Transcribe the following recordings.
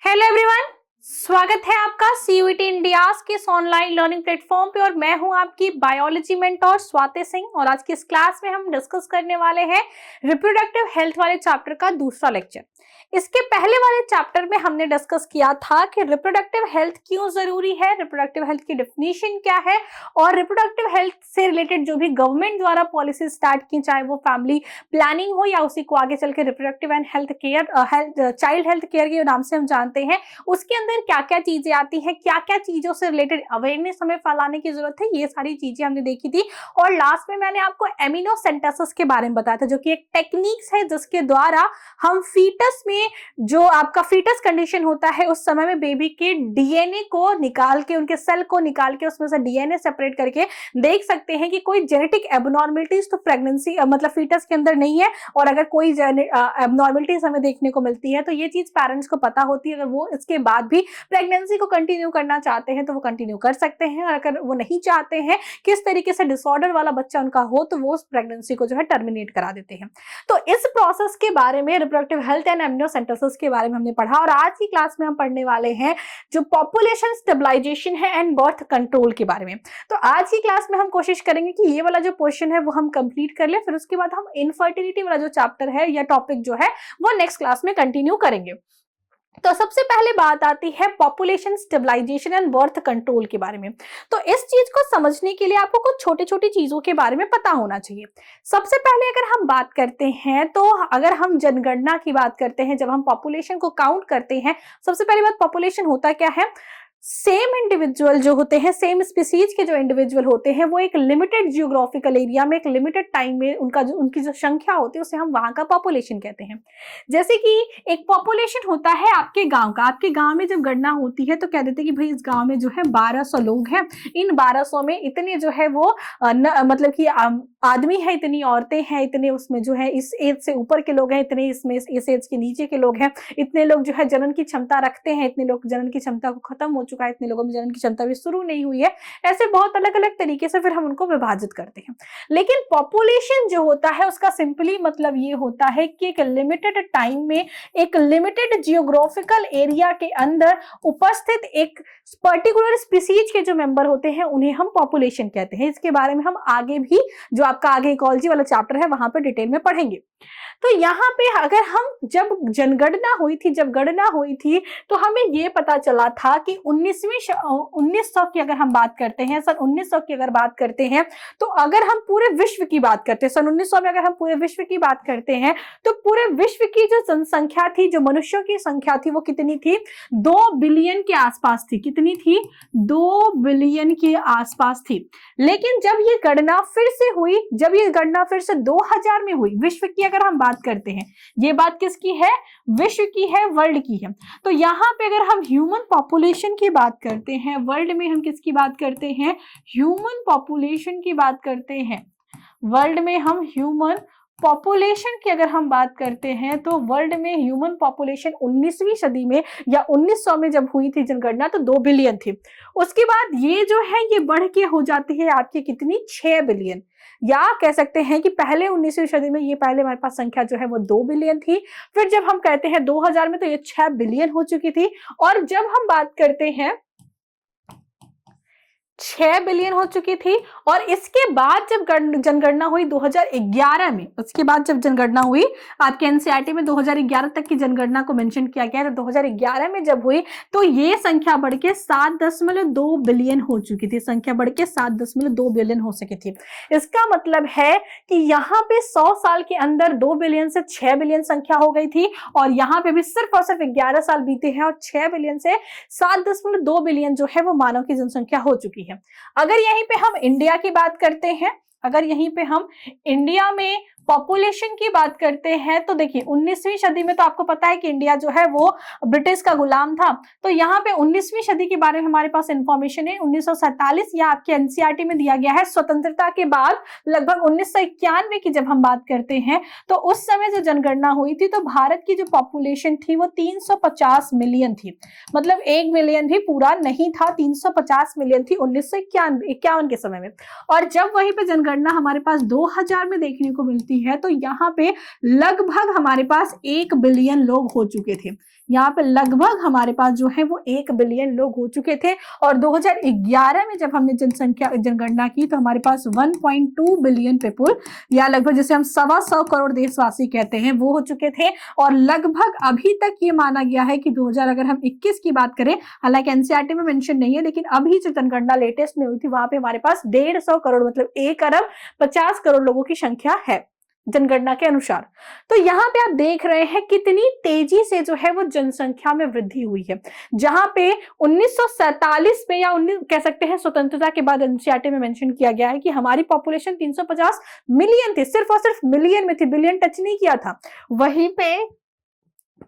Hello everyone, स्वागत है आपका सीयूईटी इंडियाज के इस ऑनलाइन लर्निंग प्लेटफॉर्म पे और मैं हूं आपकी बायोलॉजी मेंटोर स्वाति सिंह। और आज की इस क्लास में हम डिस्कस करने वाले हैं रिप्रोडक्टिव हेल्थ वाले चैप्टर का दूसरा लेक्चर। इसके पहले वाले चैप्टर में हमने डिस्कस किया था कि रिप्रोडक्टिव हेल्थ क्यों जरूरी है, रिप्रोडक्टिव हेल्थ की डेफिनेशन क्या है और रिप्रोडक्टिव हेल्थ से रिलेटेड जो भी गवर्नमेंट द्वारा पॉलिसी स्टार्ट की, चाहे वो फैमिली प्लानिंग हो या उसी को आगे चल के reproductive and health care, child health care के नाम से हम जानते हैं, उसके अंदर क्या क्या चीजें आती हैं, क्या क्या चीजों से रिलेटेड अवेयरनेस हमें फैलाने की जरूरत है, ये सारी चीजें हमने देखी थी। और लास्ट में मैंने आपको एमिनोसेंटेसिस के बारे में बताया था, जो कि एक टेक्निक्स है जिसके द्वारा हम फीटस में जो आपका फीटस कंडीशन होता है उस समय में बेबी के डीएनए को निकाल के, उनके सेल को निकाल के उसमें से डीएनए सेपरेट करके देख सकते हैं कि कोई जेनेटिक एबनॉर्मलिटीज तो प्रेगनेंसी मतलब फीटस के अंदर नहीं है। और अगर कोई एबनॉर्मलिटीज हमें देखने को मिलती है तो ये चीज पेरेंट्स को पता होती है। अगर वो इसके बाद भी प्रेगनेंसी को कंटिन्यू करना चाहते हैं तो वो कंटिन्यू कर सकते हैं, और अगर वो नहीं चाहते हैं किस तरीके से डिसऑर्डर वाला बच्चा उनका हो तो वो उस प्रेगनेंसी को जो है टर्मिनेट करा देते हैं। तो इस प्रोसेस के बारे में, रिप्रोडक्टिव हेल्थ एंड एमिनोसेंटेसिस के बारे में हमने पढ़ा। और आज की क्लास में हम पढ़ने वाले हैं जो पॉपुलेशन स्टेबलाइजेशन है एंड बर्थ कंट्रोल के बारे में। तो आज की क्लास में हम कोशिश करेंगे कि ये वाला जो पोर्शन है वो हम कंप्लीट कर ले, फिर उसके बाद हम इनफर्टिलिटी वाला जो चैप्टर है या टॉपिक जो है वो नेक्स्ट क्लास में कंटिन्यू करेंगे। तो सबसे पहले बात आती है population stabilisation and birth control के बारे में। तो इस चीज को समझने के लिए आपको कुछ छोटी छोटी चीजों के बारे में पता होना चाहिए। सबसे पहले अगर हम बात करते हैं तो अगर हम जनगणना की बात करते हैं, जब हम पॉपुलेशन को काउंट करते हैं, सबसे पहली बात पॉपुलेशन होता क्या है, सेम इंडिविजुअल जो होते हैं, सेम स्पीसीज के जो इंडिविजुअल होते हैं, वो एक लिमिटेड जियोग्राफिकल एरिया में एक लिमिटेड टाइम में उनकी जो संख्या होती है उसे हम वहां का पॉपुलेशन कहते हैं। जैसे कि एक पॉपुलेशन होता है आपके गांव का, आपके गांव में जब गणना होती है तो कह देते हैं कि भाई इस गांव में जो है 1200 लोग हैं, इन 1200 में इतने जो है वो मतलब कि आदमी है, इतनी औरतें हैं, इतने उसमें जो है इस एज से ऊपर के लोग हैं, इतने इसमें इस एज के नीचे के लोग हैं, इतने लोग जो है जनन की क्षमता रखते हैं, इतने लोग जनन की क्षमता को खत्म हो चुका है, इतने लोगों में जनन की क्षमता भी शुरू नहीं हुई है। ऐसे बहुत अलग अलग तरीके से फिर हम उनको विभाजित करते हैं। लेकिन पॉपुलेशन जो होता है उसका सिंपली मतलब ये होता है कि एक लिमिटेड टाइम में एक लिमिटेड जियोग्राफिकल एरिया के अंदर उपस्थित एक पर्टिकुलर स्पीसीज के जो मेंबर होते हैं उन्हें हम पॉपुलेशन कहते हैं। इसके बारे में हम आगे भी, जो आपका आगे इकोलॉजी वाला चैप्टर है वहां पे डिटेल में पढ़ेंगे। तो यहाँ पे अगर हम जब जनगणना हुई थी, जब गणना हुई थी तो हमें ये पता चला था कि 1900 की अगर हम बात करते हैं, सन 1900 की अगर बात करते हैं, तो अगर हम पूरे विश्व की बात करते हैं, सन 1900 में अगर हम पूरे विश्व की बात करते हैं तो पूरे विश्व की जो जनसंख्या थी, जो मनुष्यों की संख्या थी, वो कितनी थी, 2 बिलियन के आसपास थी। कितनी थी, 2 बिलियन के आसपास थी। लेकिन जब ये गणना फिर से हुई, जब ये गणना फिर से 2000 में हुई, विश्व की अगर हम बात करते हैं, ये बात किसकी है, विश्व की है, वर्ल्ड की है। तो यहां पे अगर हम ह्यूमन पॉपुलेशन की बात करते हैं, वर्ल्ड में हम किसकी बात करते हैं, ह्यूमन पॉपुलेशन की बात करते हैं। वर्ल्ड में हम ह्यूमन पॉपुलेशन की अगर हम बात करते हैं तो वर्ल्ड में ह्यूमन पॉपुलेशन 19वीं सदी में या 1900 में जब हुई थी जनगणना तो 2 बिलियन थी। उसके बाद ये जो है ये बढ़ के हो जाती है आपकी कितनी, 6 बिलियन। या कह सकते हैं कि पहले 19वीं सदी में ये पहले हमारे पास संख्या जो है वो 2 बिलियन थी, फिर जब हम कहते हैं 2000 में तो ये 6 बिलियन हो चुकी थी, और जब हम बात करते हैं 6 बिलियन हो चुकी थी। और इसके बाद जब जनगणना हुई 2011 में, उसके बाद जब जनगणना हुई आपके एनसीईआरटी में 2011 तक की जनगणना को मेंशन किया गया है, तो 2011 में जब हुई तो ये संख्या बढ़ के 7.2 बिलियन हो चुकी थी, संख्या बढ़ के 7.2 बिलियन हो सकी थी। इसका मतलब है कि यहाँ पे 100 साल के अंदर 2 बिलियन से 6 बिलियन संख्या हो गई थी, और यहाँ पे भी सिर्फ और सिर्फ 11 साल बीते हैं और 6 बिलियन से 7.2 बिलियन जो है वो मानव की जनसंख्या हो चुकी है। अगर यहीं पे हम इंडिया की बात करते हैं, अगर यहीं पे हम इंडिया में पॉपुलेशन की बात करते हैं तो देखिए 19वीं सदी में तो आपको पता है कि इंडिया जो है वो ब्रिटिश का गुलाम था। तो यहाँ पे 19वीं सदी के बारे में हमारे पास इंफॉर्मेशन है 1947 या आपके एनसीईआरटी में दिया गया है। स्वतंत्रता के बाद लगभग 1991 की जब हम बात करते हैं तो उस समय जो जनगणना हुई थी तो भारत की जो पॉपुलेशन थी वो 350 मिलियन थी, मतलब 1 मिलियन भी पूरा नहीं था, 350 मिलियन थी 1951 के समय में। और जब वहीं पे जनगणना हमारे पास 2000 में देखने को मिलती है तो यहाँ पे लगभग हमारे पास 1 बिलियन लोग हो चुके थे। यहाँ पे लगभग हमारे पास जो है वो 1 बिलियन लोग हो चुके थे। और 2011 में जब हमने जनगणना की तो हमारे पास 1.2 बिलियन पीपुल या लगभग जिसे हम 125 करोड़ देशवासी कहते हैं वो हो चुके थे। और लगभग अभी तक ये माना गया है कि 2000 अगर हम 21 की बात करें, हालांकि एनसीईआरटी में मेंशन नहीं है, लेकिन अभी जो जनगणना लेटेस्ट में हुई थी वहां पे हमारे पास 150 करोड़ मतलब 1 अरब 50 करोड़ लोगों की संख्या है जनगणना के अनुसार। तो यहाँ पे आप देख रहे हैं कितनी तेजी से जो है वो जनसंख्या में वृद्धि हुई है। जहां पे 1947 में या कह सकते हैं स्वतंत्रता के बाद एनसीईआरटी में मेंशन किया गया है कि हमारी पॉपुलेशन 350 मिलियन थी, सिर्फ और सिर्फ मिलियन में थी, बिलियन टच नहीं किया था। वहीं पे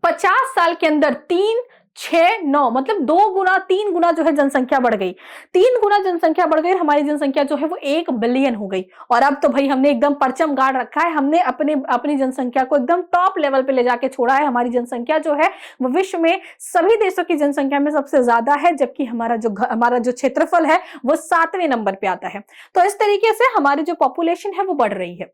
50 साल के अंदर 3, 6, 9 मतलब 2 गुना 3 गुना जो है जनसंख्या बढ़ गई। 3 गुना जनसंख्या बढ़ गई, हमारी जनसंख्या जो है वो 1 बिलियन हो गई। और अब तो भाई हमने एकदम परचम गाड़ रखा है, हमने अपनी जनसंख्या को एकदम टॉप लेवल पे ले जाके छोड़ा है। हमारी जनसंख्या जो है वो विश्व में सभी देशों की जनसंख्या में सबसे ज्यादा है, जबकि हमारा जो क्षेत्रफल है वो 7वें नंबर पे आता है। तो इस तरीके से हमारी जो पॉपुलेशन है वो बढ़ रही है।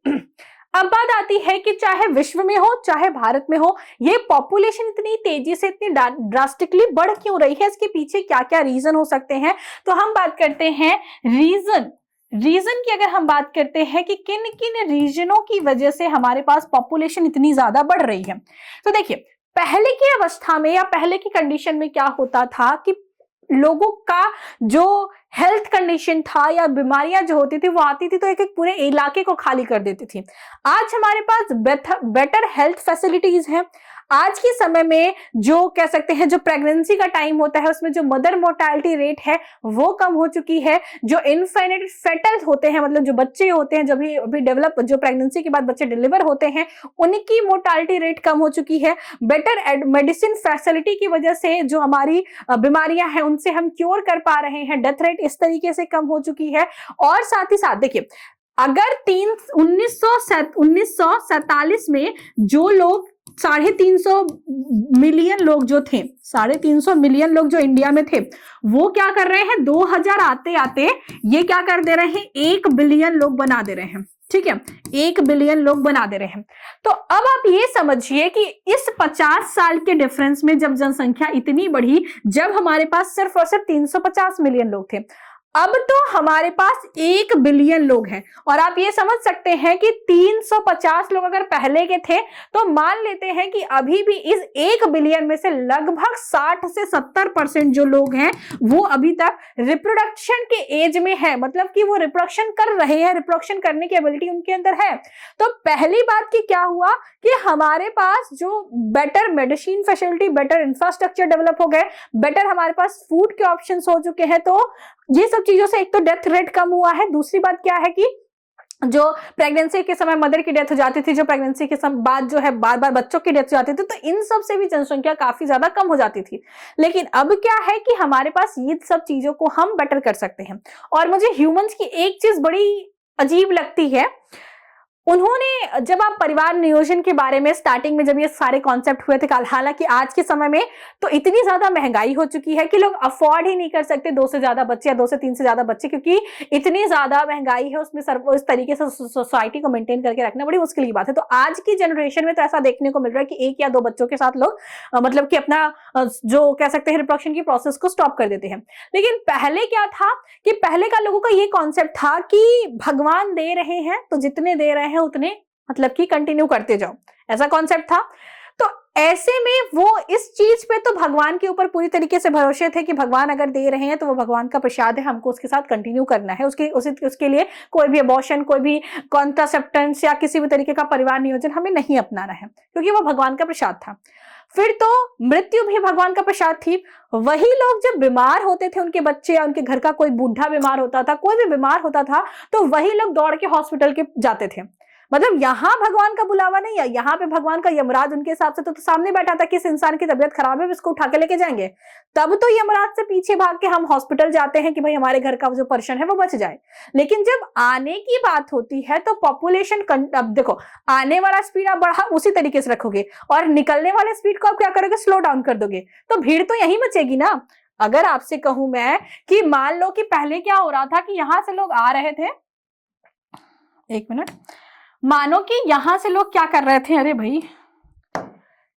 अब बात आती है कि चाहे विश्व में हो चाहे भारत में हो, ये पॉपुलेशन इतनी तेजी से इतनी ड्रास्टिकली बढ़ क्यों रही है, इसके पीछे क्या क्या रीजन हो सकते हैं। तो हम बात करते हैं रीजन की। अगर हम बात करते हैं कि किन किन रीजनों की वजह से हमारे पास पॉपुलेशन इतनी ज्यादा बढ़ रही है, तो देखिए पहले की अवस्था में या पहले की कंडीशन में क्या होता था कि लोगों का जो हेल्थ कंडीशन था या बीमारियां जो होती थी वो आती थी तो एक एक पूरे इलाके को खाली कर देती थी। आज हमारे पास बेटर हेल्थ फैसिलिटीज हैं। आज के समय में जो कह सकते हैं जो प्रेगनेंसी का टाइम होता है उसमें जो मदर मोर्टालिटी रेट है वो कम हो चुकी है। जो इनफाइनाइट फेटल होते हैं मतलब जो बच्चे होते हैं जब भी अभी डेवलप जो प्रेगनेंसी के बाद बच्चे डिलीवर होते हैं उनकी मोर्टालिटी रेट कम हो चुकी है। बेटर मेडिसिन फैसिलिटी की वजह से जो हमारी बीमारियां हैं उनसे हम क्योर कर पा रहे हैं, डेथ रेट इस तरीके से कम हो चुकी है। और साथ ही साथ देखिए अगर 1947 में जो लोग 350 मिलियन लोग जो थे, 350 मिलियन लोग जो इंडिया में थे वो क्या कर रहे हैं 2000 आते आते ये क्या कर दे रहे हैं 1 बिलियन लोग बना दे रहे हैं। ठीक है, 1 बिलियन लोग बना दे रहे हैं। तो अब आप ये समझिए कि इस 50 साल के डिफरेंस में जब जनसंख्या इतनी बढ़ी, जब हमारे पास सिर्फ और सिर्फ 350 मिलियन लोग थे, अब तो हमारे पास 1 बिलियन लोग हैं। और आप ये समझ सकते हैं कि 350 लोग अगर पहले के थे तो मान लेते हैं कि अभी भी इस 1 बिलियन में से लगभग 60 से 70% जो लोग हैं वो अभी तक रिप्रोडक्शन के एज में है, मतलब कि वो रिप्रोडक्शन कर रहे हैं, रिप्रोडक्शन करने की एबिलिटी उनके अंदर है। तो पहली बात की क्या हुआ कि हमारे पास जो better medicine facility, better infrastructure develop हो गए, बेटर हमारे पास फूड के ऑप्शन हो चुके हैं। तो ये सब चीजों से एक तो डेथ रेट कम हुआ है। दूसरी बात क्या है कि जो प्रेगनेंसी के समय मदर की डेथ हो जाती थी, जो प्रेगनेंसी के बाद जो है बार बार बच्चों की डेथ हो जाती थी, तो इन सब से भी जनसंख्या काफी ज्यादा कम हो जाती थी। लेकिन अब क्या है कि हमारे पास ये सब चीजों को हम बेटर कर सकते हैं। और मुझे ह्यूमंस की एक चीज बड़ी अजीब लगती है, उन्होंने जब आप परिवार नियोजन के बारे में स्टार्टिंग में जब ये सारे कॉन्सेप्ट हुए थे, हालांकि आज के समय में तो इतनी ज्यादा महंगाई हो चुकी है कि लोग अफोर्ड ही नहीं कर सकते 2 से ज्यादा बच्चे या 2 से 3 से ज्यादा बच्चे, क्योंकि इतनी ज्यादा महंगाई है उसमें इस तरीके से सोसाइटी को मेंटेन करके रखना बड़ी मुश्किल की बात है। तो आज की जनरेशन में तो ऐसा देखने को मिल रहा है कि 1 या 2 बच्चों के साथ लोग मतलब कि अपना जो कह सकते हैं रिप्रोडक्शन की प्रोसेस को स्टॉप कर देते हैं। लेकिन पहले क्या था कि पहले का लोगों का ये कॉन्सेप्ट था कि भगवान दे रहे हैं तो जितने दे रहे हैं उतने मतलब कि कंटिन्यू करते जाओ, ऐसा कॉन्सेप्ट था। तो ऐसे में वो इस चीज पे तो भगवान के ऊपर पूरी तरीके से भरोसे थे कि भगवान अगर दे रहे हैं तो वो भगवान का प्रसाद है, हमको उसके साथ कंटिन्यू करना है। उसके लिए कोई भी अबॉर्शन, कोई भी कॉन्ट्रासेप्टेंस या किसी भी तरीके का परिवार नियोजन हमें नहीं अपनाना है, क्योंकि वो भगवान का प्रसाद था। फिर तो मृत्यु भी भगवान का प्रसाद थी। वही लोग जब बीमार होते थे, उनके बच्चे या उनके घर का कोई बूढ़ा बीमार होता था, कोई भी बीमार होता था, तो वही लोग दौड़ के हॉस्पिटल के जाते थे। मतलब यहाँ भगवान का बुलावा नहीं है, यहाँ पे भगवान का यमराज उनके हिसाब से तो सामने बैठा था कि इस इंसान की तबीयत खराब है, इसको उठा के लेके जाएंगे। तब तो यमराज से पीछे भाग के हम हॉस्पिटल जाते हैं कि भाई हमारे घर का जो पर्सन है वो बच जाए। लेकिन जब आने की बात होती है तो पॉपुलेशन, अब देखो आने वाला स्पीड आप बढ़ा उसी तरीके से रखोगे और निकलने वाले स्पीड को आप क्या करोगे, स्लो डाउन कर दोगे, तो भीड़ तो यही मचेगी ना। अगर आपसे कहूं मैं कि मान लो कि पहले क्या हो रहा था कि यहां से लोग आ रहे थे, 1 मिनट, मानो कि यहां से लोग क्या कर रहे थे, अरे भाई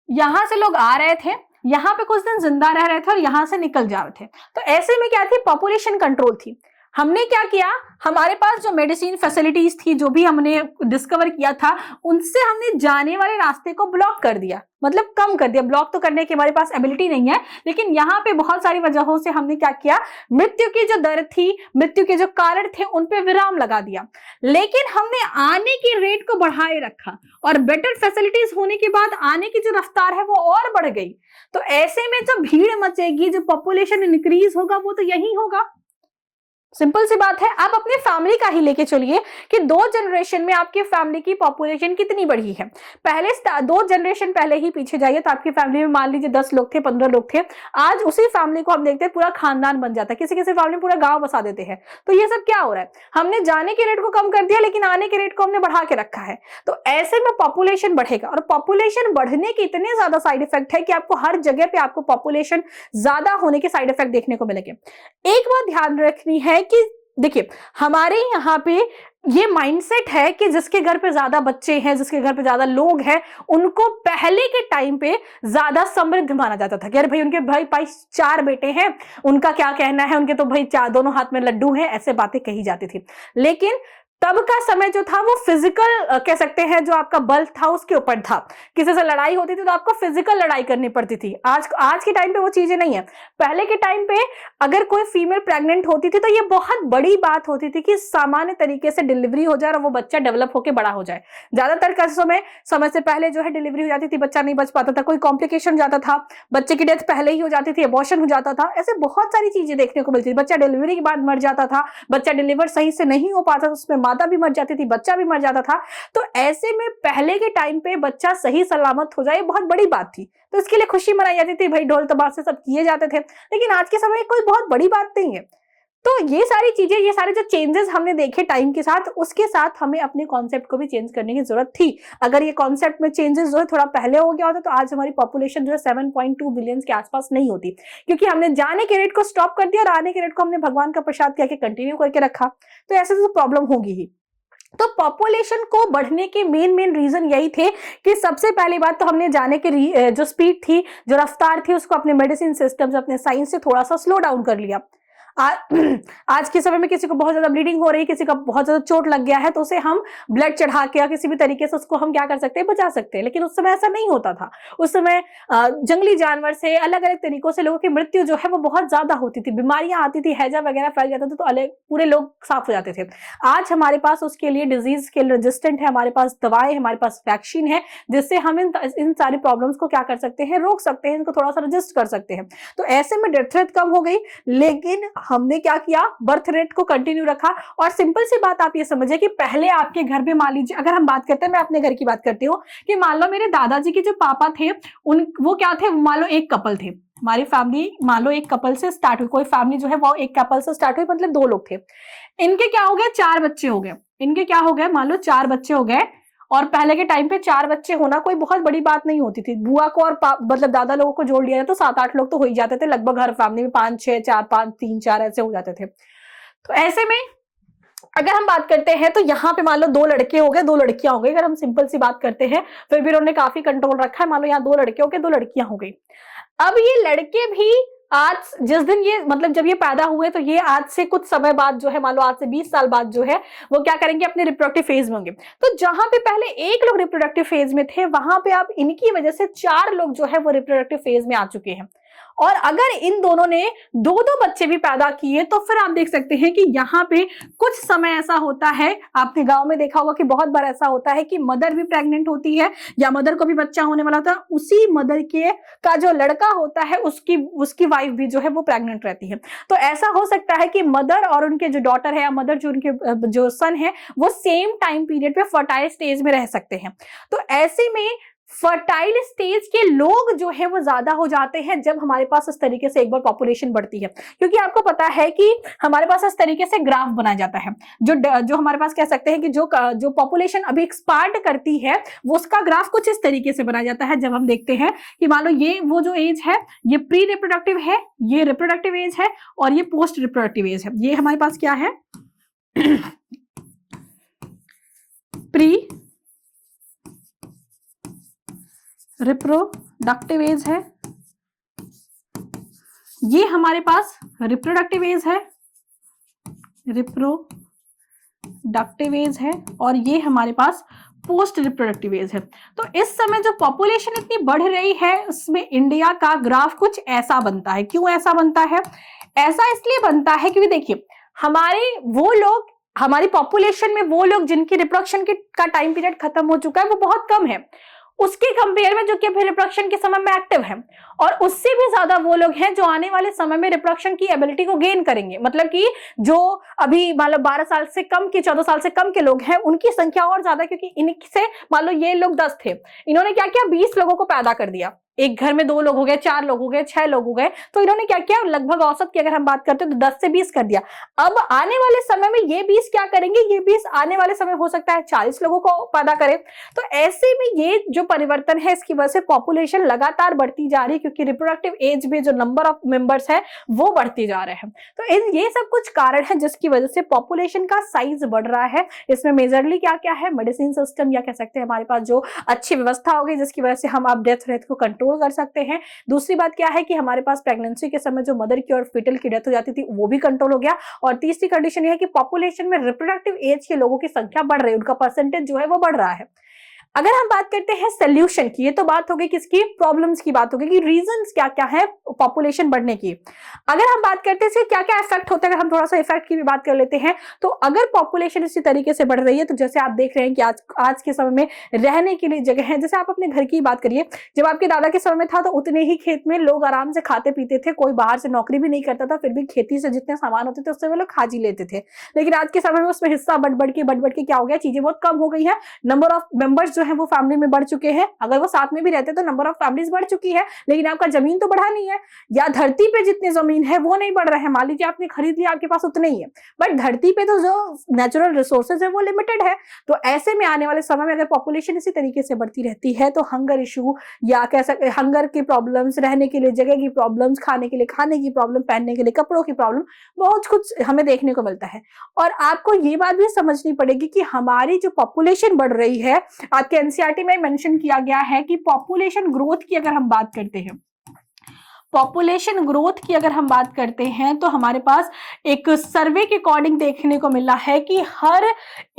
यहां से लोग आ रहे थे यहाँ पे कुछ दिन जिंदा रह रहे थे और यहाँ से निकल जा रहे थे। तो ऐसे में क्या थी, पॉपुलेशन कंट्रोल थी। हमने क्या किया, हमारे पास जो मेडिसिन फैसिलिटीज थी, जो भी हमने डिस्कवर किया था, उनसे हमने जाने वाले रास्ते को ब्लॉक कर दिया, मतलब कम कर दिया। ब्लॉक तो करने की हमारे पास एबिलिटी नहीं है, लेकिन यहाँ पे बहुत सारी वजहों से हमने क्या किया, मृत्यु की जो दर थी, मृत्यु के जो कारण थे, उन पे विराम लगा दिया। लेकिन हमने आने की रेट को बढ़ाए रखा और बेटर फैसिलिटीज होने के बाद आने की जो रफ्तार है वो और बढ़ गई। तो ऐसे में जो भीड़ मचेगी, जो पॉपुलेशन इंक्रीज होगा, वो तो यही होगा। सिंपल सी बात है। आप अपने फैमिली का ही लेके चलिए कि 2 जनरेशन में आपकी फैमिली की पॉपुलेशन कितनी बढ़ी है। पहले 2 जनरेशन पहले ही पीछे जाइए तो आपकी फैमिली में मान लीजिए 10 लोग थे, 15 लोग थे। आज उसी फैमिली को हम देखते हैं पूरा खानदान बन जाता है, किसी किसी फैमिली में पूरा गांव बसा देते हैं। तो ये सब क्या हो रहा है, हमने जाने के रेट को कम कर दिया लेकिन आने के रेट को हमने बढ़ा के रखा है। तो ऐसे में पॉपुलेशन बढ़ेगा और पॉपुलेशन बढ़ने के इतने ज्यादा साइड इफेक्ट है कि आपको हर जगह पे आपको पॉपुलेशन ज्यादा होने के साइड इफेक्ट देखने को मिलेंगे। एक बात ध्यान रखनी है कि देखिए, हमारे यहाँ पे ये माइंडसेट है कि जिसके घर पे ज्यादा बच्चे हैं, जिसके घर पे ज्यादा लोग हैं, उनको पहले के टाइम पे ज्यादा समृद्ध माना जाता था कि अरे भाई उनके भाई 4 बेटे हैं, उनका क्या कहना है, उनके तो भाई 4 दोनों हाथ में लड्डू हैं, ऐसे बातें कही जाती थी। लेकिन तब का समय जो था वो फिजिकल कह सकते हैं, जो आपका बल था उसके ऊपर था। किसी से लड़ाई होती थी तो आपको फिजिकल लड़ाई करनी पड़ती थी। आज के टाइम पे वो चीजें नहीं है। पहले के टाइम पे अगर कोई फीमेल प्रेग्नेंट होती थी तो ये बहुत बड़ी बात होती थी कि सामान्य तरीके से डिलीवरी हो जाए और वो बच्चा डेवलप होकर बड़ा हो जाए। ज्यादातर केसों में समय से पहले जो है डिलीवरी हो जाती थी, बच्चा नहीं बच पाता था, कोई कॉम्प्लिकेशन जाता था, बच्चे की डेथ पहले ही हो जाती थी, अबॉर्शन हो जाता था, ऐसे बहुत सारी चीजें देखने को मिलती थी। बच्चा डिलीवरी के बाद मर जाता था, बच्चा डिलीवर सही से नहीं हो पाता, उसमें माता भी मर जाती थी, बच्चा भी मर जाता था। तो ऐसे में पहले के टाइम पे बच्चा सही सलामत हो जाए बहुत बड़ी बात थी, तो इसके लिए खुशी मनाई जाती थी, भाई ढोल तमाशे सब किए जाते थे। लेकिन आज के समय कोई बहुत बड़ी बात नहीं है। तो ये सारी चीजें, ये सारे जो चेंजेस हमने देखे टाइम के साथ, उसके साथ हमें अपने कॉन्सेप्ट को भी चेंज करने की जरूरत थी। अगर ये कॉन्सेप्ट में चेंजेस जो है थोड़ा पहले हो गया होता तो आज हमारी पॉपुलेशन जो है 7.2 बिलियन के आसपास नहीं होती, क्योंकि हमने जाने के रेट को स्टॉप कर दिया और आने के रेट को हमने भगवान का प्रसाद कह के कंटिन्यू करके रखा। तो ऐसे तो प्रॉब्लम होगी ही। तो पॉपुलेशन को बढ़ने के मेन रीजन यही थे कि सबसे पहली बात तो हमने जाने के जो स्पीड थी, जो रफ्तार थी, उसको अपने मेडिसिन सिस्टम्स, अपने साइंस से थोड़ा सा स्लो डाउन कर लिया। आज के समय में किसी को बहुत ज्यादा ब्लीडिंग हो रही है, किसी का बहुत ज्यादा चोट लग गया है, तो उसे हम ब्लड चढ़ा के या किसी भी तरीके से उसको हम क्या कर सकते हैं, बचा सकते हैं। लेकिन उस समय ऐसा नहीं होता था। उस समय जंगली जानवर से अलग अलग तरीकों से लोगों की मृत्यु जो है वो बहुत ज्यादा होती थी, बीमारियां आती थी, हैजा वगैरह फैल जाता था, तो अलग पूरे लोग साफ हो जाते थे। आज हमारे पास उसके लिए डिजीज के रेजिस्टेंट है, हमारे पास दवाएं, हमारे पास वैक्सीन है, जिससे हम इन सारी प्रॉब्लम्स को क्या कर सकते हैं, रोक सकते हैं, इनको थोड़ा सा रजिस्ट कर सकते हैं। तो ऐसे में डेथ रेट कम हो गई। लेकिन हमने क्या किया, बर्थ रेट को कंटिन्यू रखा। और सिंपल सी बात आप ये समझिए कि पहले आपके घर में, मान लीजिए अगर हम बात करते हैं, मैं अपने घर की बात करती हूँ कि मान लो मेरे दादाजी के जो पापा थे, वो क्या थे, मान लो एक कपल थे। हमारी फैमिली मान लो एक कपल से स्टार्ट हुई, कोई फैमिली जो है वो एक कपल से स्टार्ट हुई, मतलब 2 लोग थे। इनके क्या हो गए, 4 बच्चे हो गए। इनके क्या हो गए, मान लो 4 बच्चे हो गए। और पहले के टाइम पे 4 बच्चे होना कोई बहुत बड़ी बात नहीं होती थी। बुआ को और मतलब दादा लोगों को जोड़ लिया जाए तो 7-8 लोग तो हो ही जाते थे लगभग। हर फैमिली में 5-6, 4-5, 3-4 ऐसे हो जाते थे। तो ऐसे में अगर हम बात करते हैं तो यहाँ पे मान लो 2 लड़के हो गए, 2 लड़कियां हो गई। अगर हम सिंपल सी बात करते हैं, फिर भी उन्होंने काफी कंट्रोल रखा है। मान लो यहाँ 2 लड़के हो गए, 2 लड़कियां हो गई। अब ये लड़के भी आज जिस दिन ये मतलब जब ये पैदा हुए, तो ये आज से कुछ समय बाद जो है, मान लो आज से 20 साल बाद जो है, वो क्या करेंगे, अपने रिप्रोडक्टिव फेज में होंगे। तो जहां पे पहले 1 लोग रिप्रोडक्टिव फेज में थे, वहां पे अब इनकी वजह से 4 लोग जो है वो रिप्रोडक्टिव फेज में आ चुके हैं। और अगर इन दोनों ने 2-2 बच्चे भी पैदा किए, तो फिर आप देख सकते हैं कि यहाँ पे कुछ समय ऐसा होता है, आपने गांव में देखा होगा कि बहुत बार ऐसा होता है कि मदर भी प्रेग्नेंट होती है या मदर को भी बच्चा होने वाला होता है, उसी मदर के का जो लड़का होता है उसकी वाइफ भी जो है वो प्रेग्नेंट रहती है। तो ऐसा हो सकता है कि मदर और उनके जो डॉटर है या मदर जो उनके जो सन है, वो सेम टाइम पीरियड पे फर्टाइल स्टेज में रह सकते हैं। तो ऐसे में फर्टाइल स्टेज के लोग जो है वो ज्यादा हो जाते हैं जब हमारे पास इस तरीके से एक बार पॉपुलेशन बढ़ती है। क्योंकि आपको पता है कि हमारे पास इस तरीके से ग्राफ बनाया जाता है, जो हमारे पास कह सकते हैं कि जो पॉपुलेशन अभी एक्सपांड करती है, वो उसका ग्राफ कुछ इस तरीके से बनाया जाता है। जब हम देखते हैं कि मान लो ये वो जो एज है, ये प्री रिप्रोडक्टिव है, ये रिप्रोडक्टिव एज है, और ये पोस्ट रिप्रोडक्टिव एज है। ये हमारे पास क्या है, प्री रिप्रोडक्टिव एज है, ये हमारे पास रिप्रोडक्टिव एज है, रिप्रोडक्टिव एज है, और ये हमारे पास पोस्ट रिप्रोडक्टिव एज है। तो इस समय जो पॉपुलेशन इतनी बढ़ रही है उसमें इंडिया का ग्राफ कुछ ऐसा बनता है। क्यों ऐसा बनता है? ऐसा इसलिए बनता है क्योंकि देखिए हमारी पॉपुलेशन में वो लोग जिनकी रिप्रोडक्शन का टाइम पीरियड खत्म हो चुका है वो बहुत कम है, उसके कंपेयर में जो कि अभी रिप्रोडक्शन के समय में एक्टिव है, और उससे भी ज्यादा वो लोग हैं जो आने वाले समय में रिप्रोडक्शन की एबिलिटी को गेन करेंगे। मतलब कि जो अभी मान लो 12 साल से कम के 14 साल से कम के लोग हैं उनकी संख्या और ज्यादा, क्योंकि इनसे मान लो ये लोग 10 थे, इन्होंने क्या किया 20 लोगों को पैदा कर दिया। एक घर में 2 लोग हो गए, 4 लोग हो गए, 6 लोग हो गए, तो इन्होंने क्या किया लगभग औसत की अगर हम बात करते हैं तो 10 से 20 कर दिया। अब आने वाले समय में ये 20 क्या करेंगे, ये 20 आने वाले समय हो सकता है 40 लोगों को पैदा करे। तो ऐसे में ये जो परिवर्तन है इसकी वजह से पॉपुलेशन लगातार बढ़ती जा रही है, क्योंकि रिप्रोडक्टिव एज में जो नंबर ऑफ मेंबर्स है वो बढ़ती जा रहे हैं। तो ये सब कुछ कारण है जिसकी वजह से पॉपुलेशन का साइज बढ़ रहा है। इसमें मेजरली क्या क्या है, मेडिसिन सिस्टम या कह सकते हैं हमारे पास जो अच्छी व्यवस्था हो गई जिसकी वजह से हम आप डेथ रेट को कंट्रोल कर सकते हैं। दूसरी बात क्या है कि हमारे पास प्रेगनेंसी के समय जो मदर की और फीटल की डेथ हो जाती थी वो भी कंट्रोल हो गया। और तीसरी कंडीशन ये है कि पॉपुलेशन में रिप्रोडक्टिव एज के लोगों की संख्या बढ़ रही है, उनका परसेंटेज जो है वो बढ़ रहा है। अगर हम बात करते हैं सोल्यूशन की, ये तो बात हो गई किसकी, प्रॉब्लम्स की बात हो गई कि रीजंस क्या क्या है पॉपुलेशन बढ़ने की। अगर हम बात करते हैं क्या क्या इफेक्ट होता है, अगर हम थोड़ा सा इफेक्ट की भी बात कर लेते हैं, तो अगर पॉपुलेशन इसी तरीके से बढ़ रही है तो जैसे आप देख रहे हैं कि आज के समय में रहने के लिए जगह है। जैसे आप अपने घर की बात करिए, जब आपके दादा के समय में था तो उतने ही खेत में लोग आराम से खाते पीते थे, कोई बाहर से नौकरी भी नहीं करता था, फिर भी खेती से जितने सामान होते थे उससे वो लोग खा जी लेते थे। लेकिन आज के समय में उसमें हिस्सा बढ़ बढ़ के क्या हो गया, चीजें बहुत कम हो गई है। नंबर ऑफ मेंबर्स जो है वो फैमिली में बढ़ चुके हैं। अगर वो साथ में भी रहते तो नंबर ऑफ फैमिलीज बढ़ चुकी है, लेकिन आपका जमीन तो बढ़ा नहीं है, या धरती पे जितनी जमीन है वो नहीं बढ़ रहा है। मान लीजिए आपने खरीद लिया, आपके पास उतने ही है, बट धरती पे तो जो नेचुरल रिसोर्सेज है वो लिमिटेड है। तो ऐसे में आने वाले समय में अगर पॉपुलेशन इसी तरीके से बढ़ती रहती है तो हंगर इशू या कह सकते हंगर की प्रॉब्लम्स, रहने के लिए जगह की प्रॉब्लम्स, खाने के लिए खाने की प्रॉब्लम, पहनने के लिए कपड़ों की प्रॉब्लम, बहुत कुछ हमें देखने को मिलता है। और आपको ये बात भी समझनी पड़ेगी कि हमारी जो पॉपुलेशन बढ़ रही है, आपके एनसीईआरटी में मेंशन किया गया है कि पॉपुलेशन ग्रोथ की अगर हम बात करते हैं, पॉपुलेशन ग्रोथ की अगर हम बात करते हैं तो हमारे पास एक सर्वे के अकॉर्डिंग देखने को मिला है कि हर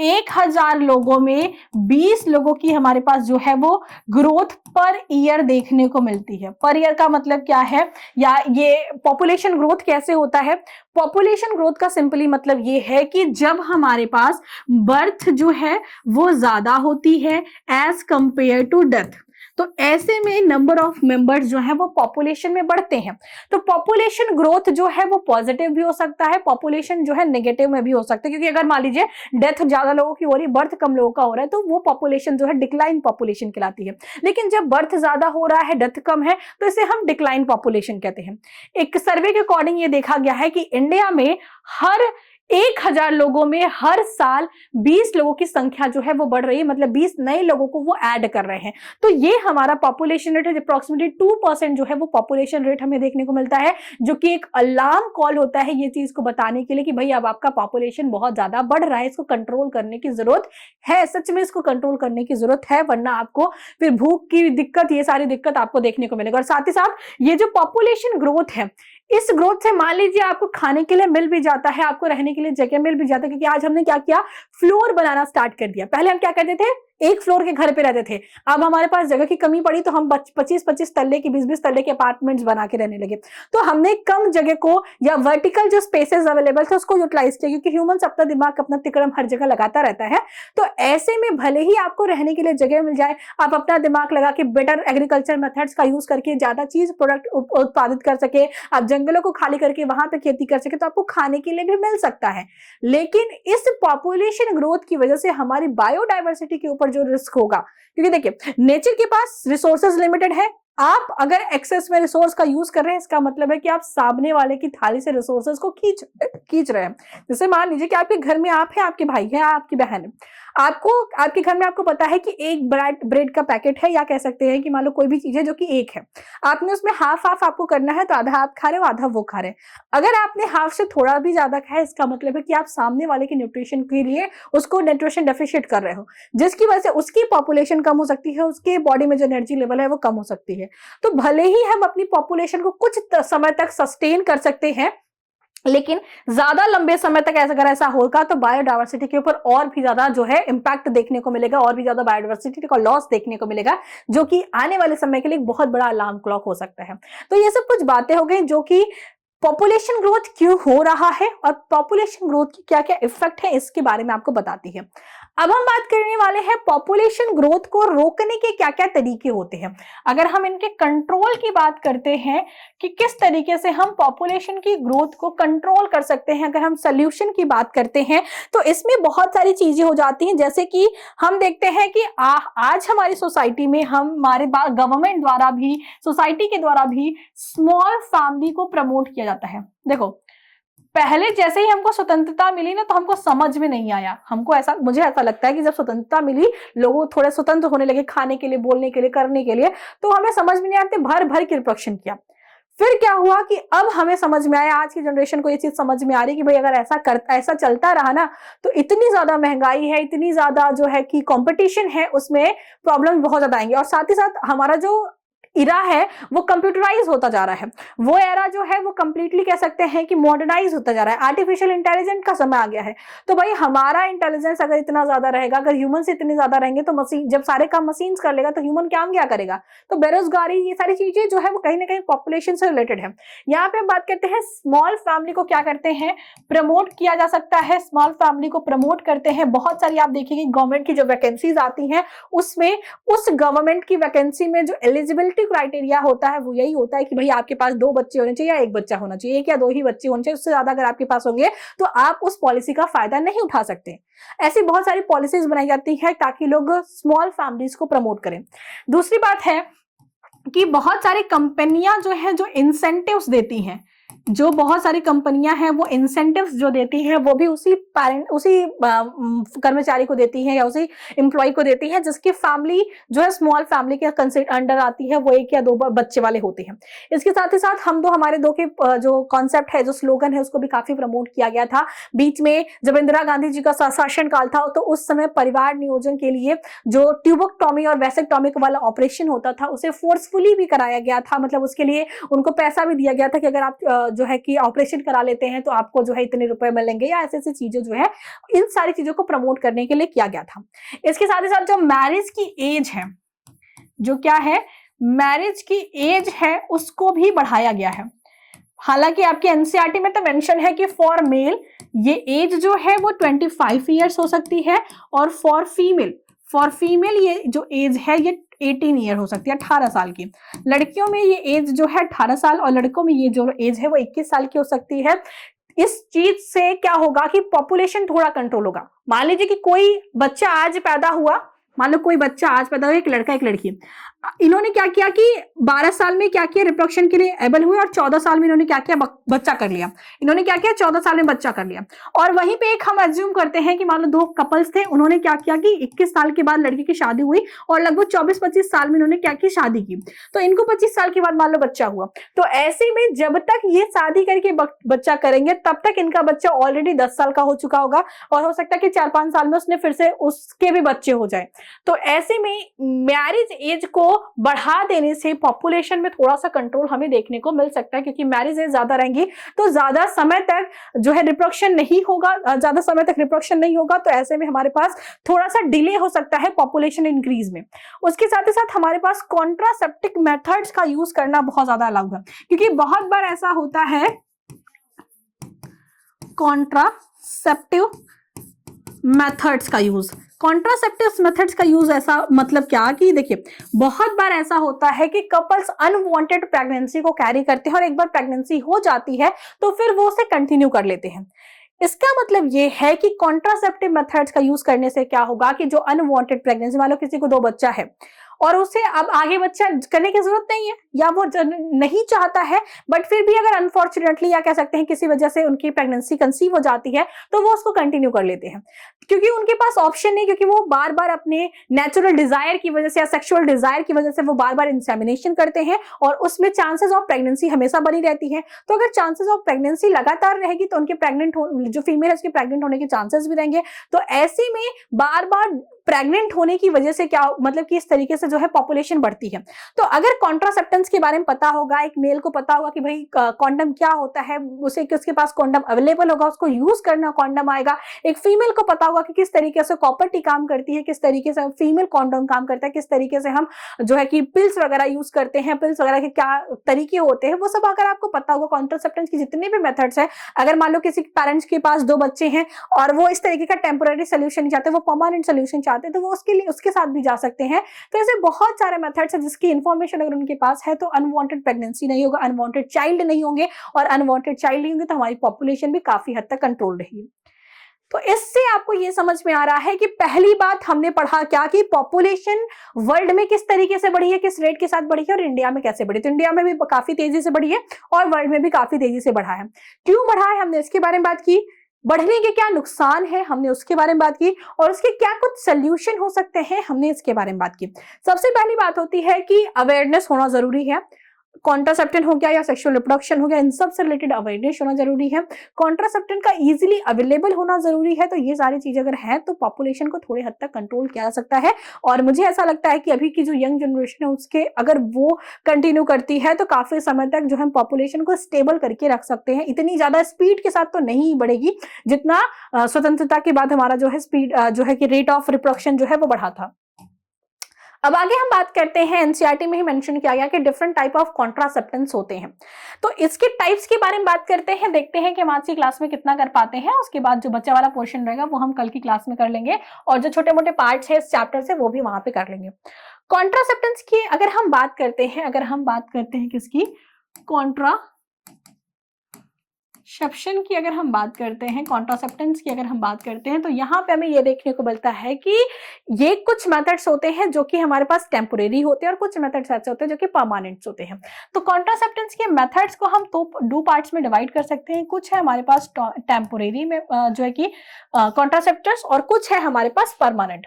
1000 लोगों में 20 लोगों की हमारे पास जो है वो ग्रोथ पर ईयर देखने को मिलती है। पर ईयर का मतलब क्या है, या ये पॉपुलेशन ग्रोथ कैसे होता है? पॉपुलेशन ग्रोथ का सिंपली मतलब ये है कि जब हमारे पास बर्थ जो है वो ज्यादा होती है एज कंपेयर टू डेथ, तो ऐसे में नंबर ऑफ मेंबर्स जो है वो पॉपुलेशन में बढ़ते हैं। तो पॉपुलेशन ग्रोथ जो है वो पॉजिटिव भी हो सकता है, पॉपुलेशन जो है नेगेटिव में भी हो सकता है, क्योंकि अगर मान लीजिए डेथ ज्यादा लोगों की हो रही है, बर्थ कम लोगों का हो रहा है, तो वो पॉपुलेशन जो है डिक्लाइन पॉपुलेशन कहलाती है। लेकिन जब बर्थ ज्यादा हो रहा है, डेथ कम है, तो इसे हम डिक्लाइन पॉपुलेशन कहते हैं। एक सर्वे के अकॉर्डिंग ये देखा गया है कि इंडिया में हर 1000 लोगों में हर साल 20 लोगों की संख्या जो है वो बढ़ रही है, मतलब 20 नए लोगों को वो ऐड कर रहे हैं। तो ये हमारा पॉपुलेशन रेट है, अप्रोक्सीमेटली 2% जो है वो पॉपुलेशन रेट हमें देखने को मिलता है, जो कि एक अलार्म कॉल होता है ये चीज को बताने के लिए कि भाई अब आपका पॉपुलेशन बहुत ज्यादा बढ़ रहा है, इसको कंट्रोल करने की जरूरत है। सच में इसको कंट्रोल करने की जरूरत है, वरना आपको फिर भूख की दिक्कत, ये सारी दिक्कत आपको देखने को मिलेगा। और साथ ही साथ ये जो पॉपुलेशन ग्रोथ है, इस ग्रोथ से मान लीजिए आपको खाने के लिए मिल भी जाता है, आपको रहने के लिए जगह मिल भी जाता है, क्योंकि आज हमने क्या किया, फ्लोर बनाना स्टार्ट कर दिया। पहले हम क्या करते थे, एक फ्लोर के घर पे रहते थे, अब हमारे पास जगह की कमी पड़ी तो हम 25-25 तल्ले की, 20-20 तल्ले के अपार्टमेंट्स बना के रहने लगे। तो हमने कम जगह को या वर्टिकल जो स्पेसेस अवेलेबल थे उसको यूटिलाइज किया, क्योंकि ह्यूमंस अपना दिमाग, अपना तिकड़म हर जगह लगाता रहता है। तो ऐसे में भले ही आपको रहने के लिए जगह मिल जाए, आप अपना दिमाग लगा के बेटर एग्रीकल्चर मेथड्स का यूज करके ज्यादा चीज प्रोडक्ट उत्पादित कर सके, आप जंगलों को खाली करके वहां पे खेती कर सके, तो आपको खाने के लिए भी मिल सकता है। लेकिन इस पॉपुलेशन ग्रोथ की वजह से हमारी बायोडायवर्सिटी के ऊपर जो रिस्क होगा, क्योंकि देखिए नेचर के पास रिसोर्सेज लिमिटेड है, आप अगर एक्सेस में रिसोर्स का यूज कर रहे हैं, इसका मतलब है कि आप सामने वाले की थाली से रिसोर्सेज को खींच रहे हैं। जैसे मान लीजिए कि आपके घर में आप है, आपके भाई है, आपकी बहन है, आपको आपके घर में आपको पता है कि एक ब्रेड का पैकेट है, या कह सकते हैं कि मान लो कोई भी चीज है जो कि एक है, आपने उसमें हाफ हाफ आपको करना है, तो आधा आप खा रहे हो आधा वो खा रहे हैं। अगर आपने हाफ से थोड़ा भी ज्यादा खाया, इसका मतलब है कि आप सामने वाले के न्यूट्रिशन के लिए उसको न्यूट्रिशन डेफिशिएट कर रहे हो, जिसकी वजह से उसकी पॉपुलेशन कम हो सकती है, उसके बॉडी में जो एनर्जी लेवल है वो कम हो सकती है। तो भले ही हम अपनी पॉपुलेशन को कुछ समय तक सस्टेन कर सकते हैं, लेकिन ज्यादा लंबे समय तक अगर ऐसा होगा तो बायोडायवर्सिटी के ऊपर और भी ज्यादा जो है इंपैक्ट देखने को मिलेगा, और भी ज्यादा बायोडायवर्सिटी का लॉस देखने को मिलेगा, जो कि आने वाले समय के लिए बहुत बड़ा अलार्म क्लॉक हो सकता है। तो ये सब कुछ बातें हो गई जो कि पॉपुलेशन ग्रोथ क्यों हो रहा है और पॉपुलेशन ग्रोथ की क्या क्या इफेक्ट है, इसके बारे में आपको बताती है। अब हम बात करने वाले हैं पॉपुलेशन ग्रोथ को रोकने के क्या क्या तरीके होते हैं। अगर हम इनके कंट्रोल की बात करते हैं कि किस तरीके से हम पॉपुलेशन की ग्रोथ को कंट्रोल कर सकते हैं, अगर हम सोल्यूशन की बात करते हैं तो इसमें बहुत सारी चीजें हो जाती हैं। जैसे कि हम देखते हैं कि आज हमारी सोसाइटी में हमारे गवर्नमेंट द्वारा भी, सोसाइटी के द्वारा भी स्मॉल फैमिली को प्रमोट किया जाता है। देखो, पहले जैसे ही हमको स्वतंत्रता मिली ना, तो हमको समझ में नहीं आया, मुझे ऐसा लगता है कि जब स्वतंत्रता मिली, लोग थोड़े स्वतंत्र होने लगे खाने के लिए, बोलने के लिए, करने के लिए, तो हमें समझ में नहीं आते, भर भर के रिप्रोडक्शन किया। फिर क्या हुआ कि अब हमें समझ में आया, आज की जनरेशन को ये चीज समझ में आ रही कि भाई अगर ऐसा चलता रहा ना, तो इतनी ज्यादा महंगाई है, इतनी ज्यादा जो है कि कंपटीशन है, उसमें प्रॉब्लम बहुत ज्यादा आएंगे। और साथ ही साथ हमारा जो इरा है वो कंप्यूटराइज होता जा रहा है, वो एरा जो है वो कंप्लीटली कह सकते हैं कि मॉडर्नाइज होता जा रहा है, आर्टिफिशियल इंटेलिजेंस का समय आ गया है। तो भाई हमारा इंटेलिजेंस अगर इतना ज्यादा रहेगा, अगर ह्यूमन से इतने ज्यादा रहेंगे, तो मशीन जब सारे काम मशीन कर लेगा तो ह्यूमन काम क्या करेगा? तो बेरोजगारी, ये सारी चीजें जो है वो कहीं ना कहीं पॉपुलेशन से रिलेटेड है। यहाँ पे हम बात करते हैं स्मॉल फैमिली को क्या करते हैं, प्रमोट किया जा सकता है, स्मॉल फैमिली को प्रमोट करते हैं। बहुत सारी आप देखिए गवर्नमेंट की जो वैकेंसीज आती हैं, उसमें उस गवर्नमेंट की वैकेंसी में जो एलिजिबिलिटी क्राइटेरिया होता है वो यही होता है कि भाई आपके पास 2 बच्चे होने चाहिए या 1 बच्चा होना चाहिए, 1 या 2 ही बच्चे होने चाहिए, उससे ज्यादा अगर आपके पास होंगे तो आप उस पॉलिसी का फायदा नहीं उठा सकते। ऐसी बहुत सारी पॉलिसीज बनाई जाती है ताकि लोग स्मॉल फैमिलीज को प्रमोट करें। दूसरी बात है कि बहुत सारी कंपनियां जो है जो इंसेंटिव्स देती हैं, जो बहुत सारी कंपनियां हैं वो इंसेंटिव्स जो देती हैं वो भी उसी कर्मचारी को देती है या उसी एम्प्लॉय को देती है जिसकी फैमिली जो है स्मॉल फैमिली के अंडर आती है, वो 1 या 2 बच्चे वाले होते हैं। इसके साथ ही साथ हमारे दो के जो कॉन्सेप्ट है, जो स्लोगन है, उसको भी काफी प्रमोट किया गया था। बीच में जब इंदिरा गांधी जी का शासन काल था तो उस समय परिवार नियोजन के लिए जो ट्यूबोक्टॉमी और वैसेक्टॉमी वाला ऑपरेशन होता था उसे फोर्सफुली भी कराया गया था। मतलब उसके लिए उनको पैसा भी दिया गया था कि अगर आप जो है कि ऑपरेशन करा लेते हैं तो आपको जो है इतने रुपए मिलेंगे, या ऐसी ऐसी चीजें जो है, इन सारी चीजों को प्रमोट करने के लिए किया गया था। इसके साथ ही साथ जो मैरिज की एज है, जो क्या है, मैरिज की एज है, उसको भी बढ़ाया गया है। हालांकि आपके एनसीईआरटी में तो मेंशन है कि फॉर मेल ये एज जो है वो 25 ईयर्स हो सकती है, और फॉर फीमेल ये जो एज है ये 18 ईयर हो सकती है, 18 साल की। लड़कियों में ये एज जो है 18 साल, और लड़कों में ये जो एज है वो 21 साल की हो सकती है। इस चीज से क्या होगा कि पॉपुलेशन थोड़ा कंट्रोल होगा। मान लीजिए कि कोई बच्चा आज पैदा हुआ, मान लो कोई बच्चा आज पैदा हुआ, एक लड़का एक लड़की, इन्होंने क्या किया कि 12 साल में क्या किया, रिप्रोडक्शन के लिए एबल हुए, और 14 साल में इन्होंने क्या किया, बच्चा कर लिया। इन्होंने क्या किया, 14 साल में बच्चा कर लिया। और वहीं पे एक हम एज्यूम करते हैं कि मान लो 2 कपल्स थे, उन्होंने क्या किया कि 21 साल के बाद लड़की की शादी हुई, और लगभग 24-25 साल में इन्होंने क्या की, शादी की। तो इनको 25 साल के बाद मान लो बच्चा हुआ। तो ऐसे में जब तक ये शादी करके बच्चा करेंगे तब तक इनका बच्चा ऑलरेडी 10 साल का हो चुका होगा, और हो सकता है कि 4-5 साल में उसने फिर से उसके भी बच्चे हो जाए। तो ऐसे में मैरिज एज को बढ़ा देने से पॉपुलेशन में थोड़ा सा कंट्रोल हमें देखने को मिल सकता है, क्योंकि मैरिज एज ज्यादा रहेंगी तो ज्यादा समय तक जो है रिप्रोडक्शन नहीं होगा, तो ऐसे में हमारे पास थोड़ा सा डिले हो सकता है पॉपुलेशन इंक्रीज में। उसके साथ ही साथ हमारे पास कॉन्ट्रासेप्टिव मेथड्स का यूज करना बहुत ज्यादा अलाउड है, क्योंकि बहुत बार ऐसा होता है, कॉन्ट्रासेप्टिव मेथड्स का यूज ऐसा मतलब क्या कि देखिए बहुत बार ऐसा होता है कि कपल्स अनवांटेड प्रेगनेंसी को कैरी करते हैं, और एक बार प्रेगनेंसी हो जाती है तो फिर वो उसे कंटिन्यू कर लेते हैं। इसका मतलब ये है कि कॉन्ट्रासेप्टिव मेथड्स का यूज करने से क्या होगा कि जो अनवांटेड प्रेगनेंसी, मान लो किसी को 2 बच्चा है और उसे अब आगे बच्चा करने की जरूरत नहीं है, या वो नहीं चाहता है, बट फिर भी अगर अनफॉर्चुनेटली या कह सकते हैं किसी वजह से उनकी प्रेगनेंसी कंसीव हो जाती है तो वो उसको कंटिन्यू कर लेते हैं। क्योंकि उनके पास ऑप्शन नहीं, क्योंकि वो बार बार अपने नेचुरल डिजायर की वजह से या सेक्सुअल डिजायर की वजह से वो बार बार इंसेमिनेशन करते हैं और उसमें चांसेस ऑफ प्रेगनेंसी हमेशा बनी रहती है। तो अगर चांसेस ऑफ प्रेगनेंसी लगातार रहेगी तो उनके जो फीमेल है उसके प्रेग्नेंट होने के चांसेस भी रहेंगे। तो ऐसे में बार बार प्रेग्नेंट होने की वजह से क्या मतलब कि इस तरीके से जो है पॉपुलेशन बढ़ती है। तो अगर कॉन्ट्रासेप्टेंस के बारे में पता होगा, एक मेल को पता होगा कि भाई कॉन्डम क्या होता है, उसे कि उसके पास कॉन्डम अवेलेबल होगा, उसको यूज करना कॉन्डम आएगा। एक फीमेल को पता होगा कि किस तरीके से कॉपर टी काम करती है, किस तरीके से फीमेल कॉन्डम काम करता है, किस तरीके से हम जो है कि पिल्स वगैरह यूज करते हैं, पिल्स वगैरह के क्या तरीके होते हैं, वो सब अगर आपको पता होगा, कॉन्ट्रासेप्टेंस की जितने भी मेथड्स है, अगर मान लो किसी पेरेंट्स के पास 2 बच्चे हैं और वो इस तरीके का टेम्पोररी सोल्यूशन नहीं चाहते, वो परमानेंट सोल्यूशन चाहते हैं, तो वो उसके लिए उसके साथ भी जा सकते हैं। तो ऐसे बहुत सारे मेथड्स हैं जिसकी इंफॉर्मेशन अगर उनके पास है तो अनवांटेड प्रेगनेंसी नहीं होगा, अनवांटेड चाइल्ड नहीं होंगे, और अनवांटेड चाइल्ड नहीं होंगे तो हमारी पॉपुलेशन भी काफी हद तक कंट्रोल रहेगी। तो इससे आपको ये समझ में आ रहा है कि पहली बात हमने पढ़ा क्या कि पॉपुलेशन वर्ल्ड में किस तरीके से बढ़ी है, किस रेट के साथ बढ़ी है, और इंडिया में कैसे बढ़ी। तो इंडिया में भी काफी तेजी से बढ़ी है और वर्ल्ड में भी काफी तेजी से बढ़ा है। क्यों बढ़ा है हमने इसके बारे में बात की, बढ़ने के क्या नुकसान है हमने उसके बारे में बात की, और उसके क्या कुछ सोल्यूशन हो सकते हैं हमने इसके बारे में बात की। सबसे पहली बात होती है कि अवेयरनेस होना जरूरी है। कॉन्ट्रासेप्टेंट हो गया या सेक्सुअल रिप्रोडक्शन हो गया, इन सब से रिलेटेड अवेयरनेस होना जरूरी है। कॉन्ट्रासेप्टेंट का इजीली अवेलेबल होना जरूरी है। तो ये सारी चीजें अगर है तो पॉपुलेशन को थोड़ी हद तक कंट्रोल किया जा सकता है। और मुझे ऐसा लगता है कि अभी की जो यंग जनरेशन है उसके अगर वो कंटिन्यू करती है तो काफी समय तक जो हम पॉपुलेशन को स्टेबल करके रख सकते हैं। इतनी ज्यादा स्पीड के साथ तो नहीं बढ़ेगी जितना स्वतंत्रता के बाद हमारा जो है स्पीड जो है कि रेट ऑफ रिप्रोडक्शन जो है वो बढ़ा था। अब आगे हम बात करते हैं, एनसीईआरटी में ही मेंशन किया गया कि डिफरेंट टाइप ऑफ कॉन्ट्रासेप्टेंस होते हैं। तो इसके टाइप्स के बारे में बात करते हैं, देखते हैं कि हम आज की क्लास में कितना कर पाते हैं। उसके बाद जो बच्चा वाला पोर्शन रहेगा वो हम कल की क्लास में कर लेंगे, और जो छोटे मोटे पार्ट्स है इस चैप्टर से वो भी वहां पे कर लेंगे। कॉन्ट्रासेप्टेंस की अगर हम बात करते हैं किसकी, कॉन्ट्रासेप्शन की अगर हम बात करते हैं, कॉन्ट्रासेप्टेंस की अगर हम बात करते हैं, तो यहाँ पे हमें ये देखने को मिलता है कि ये कुछ मेथड्स होते हैं जो कि हमारे पास टेम्पोरेरी होते हैं और कुछ मेथड्स ऐसे होते हैं जो कि परमानेंट होते हैं। तो कॉन्ट्रासेप्टेंस के मेथड्स को हम दो पार्ट्स में डिवाइड कर सकते हैं। कुछ है हमारे पास टेम्पोरेरी में जो है कि कॉन्ट्रासेप्टर्स, और कुछ है हमारे पास परमानेंट।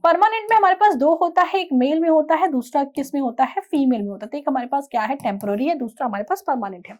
परमानेंट में हमारे पास 2 होता है, एक मेल में होता है, दूसरा किस में होता है, फीमेल में होता है। तो एक हमारे पास क्या है, टेम्पोरेरी है, दूसरा हमारे पास परमानेंट है।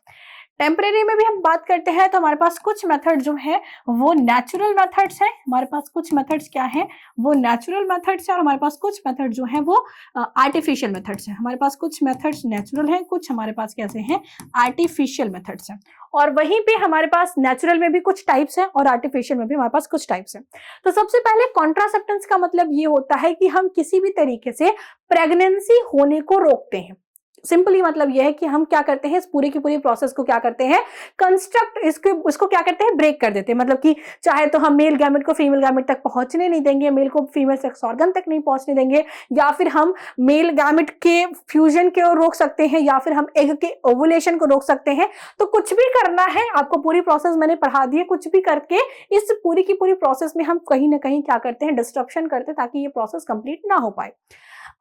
टेम्परेरी में भी हम बात करते हैं तो हमारे पास कुछ मेथड जो है वो नेचुरल मेथड्स हैं, हमारे पास कुछ मेथड्स क्या हैं, वो नेचुरल मेथड्स हैं, और हमारे पास कुछ मेथड जो है वो आर्टिफिशियल मेथड्स हैं। हमारे पास कुछ मेथड्स नेचुरल हैं, कुछ हमारे पास कैसे हैं, आर्टिफिशियल मेथड्स हैं। और वहीं पे हमारे पास नेचुरल में भी कुछ टाइप्स हैं और आर्टिफिशियल में भी हमारे पास कुछ टाइप्स हैं। तो सबसे पहले कॉन्ट्रासेप्टेंस का मतलब ये होता है कि हम किसी भी तरीके से प्रेगनेंसी होने को रोकते हैं। सिंपली मतलब यह है कि हम क्या करते हैं, इस पूरी की पूरी प्रोसेस को क्या करते हैं, कंस्ट्रक्ट इसको क्या करते हैं, ब्रेक कर देते हैं। मतलब कि चाहे तो हम मेल गैमेट को फीमेल गैमेट तक पहुंचने नहीं देंगे, मेल को फीमेल सेक्स ऑर्गन तक नहीं पहुंचने देंगे, या फिर हम मेल गैमेट के फ्यूजन को रोक सकते हैं, या फिर हम एग के ओवुलेशन को रोक सकते हैं। तो कुछ भी करना है, आपको पूरी प्रोसेस मैंने पढ़ा दी है, कुछ भी करके इस पूरी की पूरी प्रोसेस में हम कहीं ना कहीं क्या करते हैं, डिस्ट्रक्शन करते हैं ताकि ये प्रोसेस कंप्लीट ना हो पाए।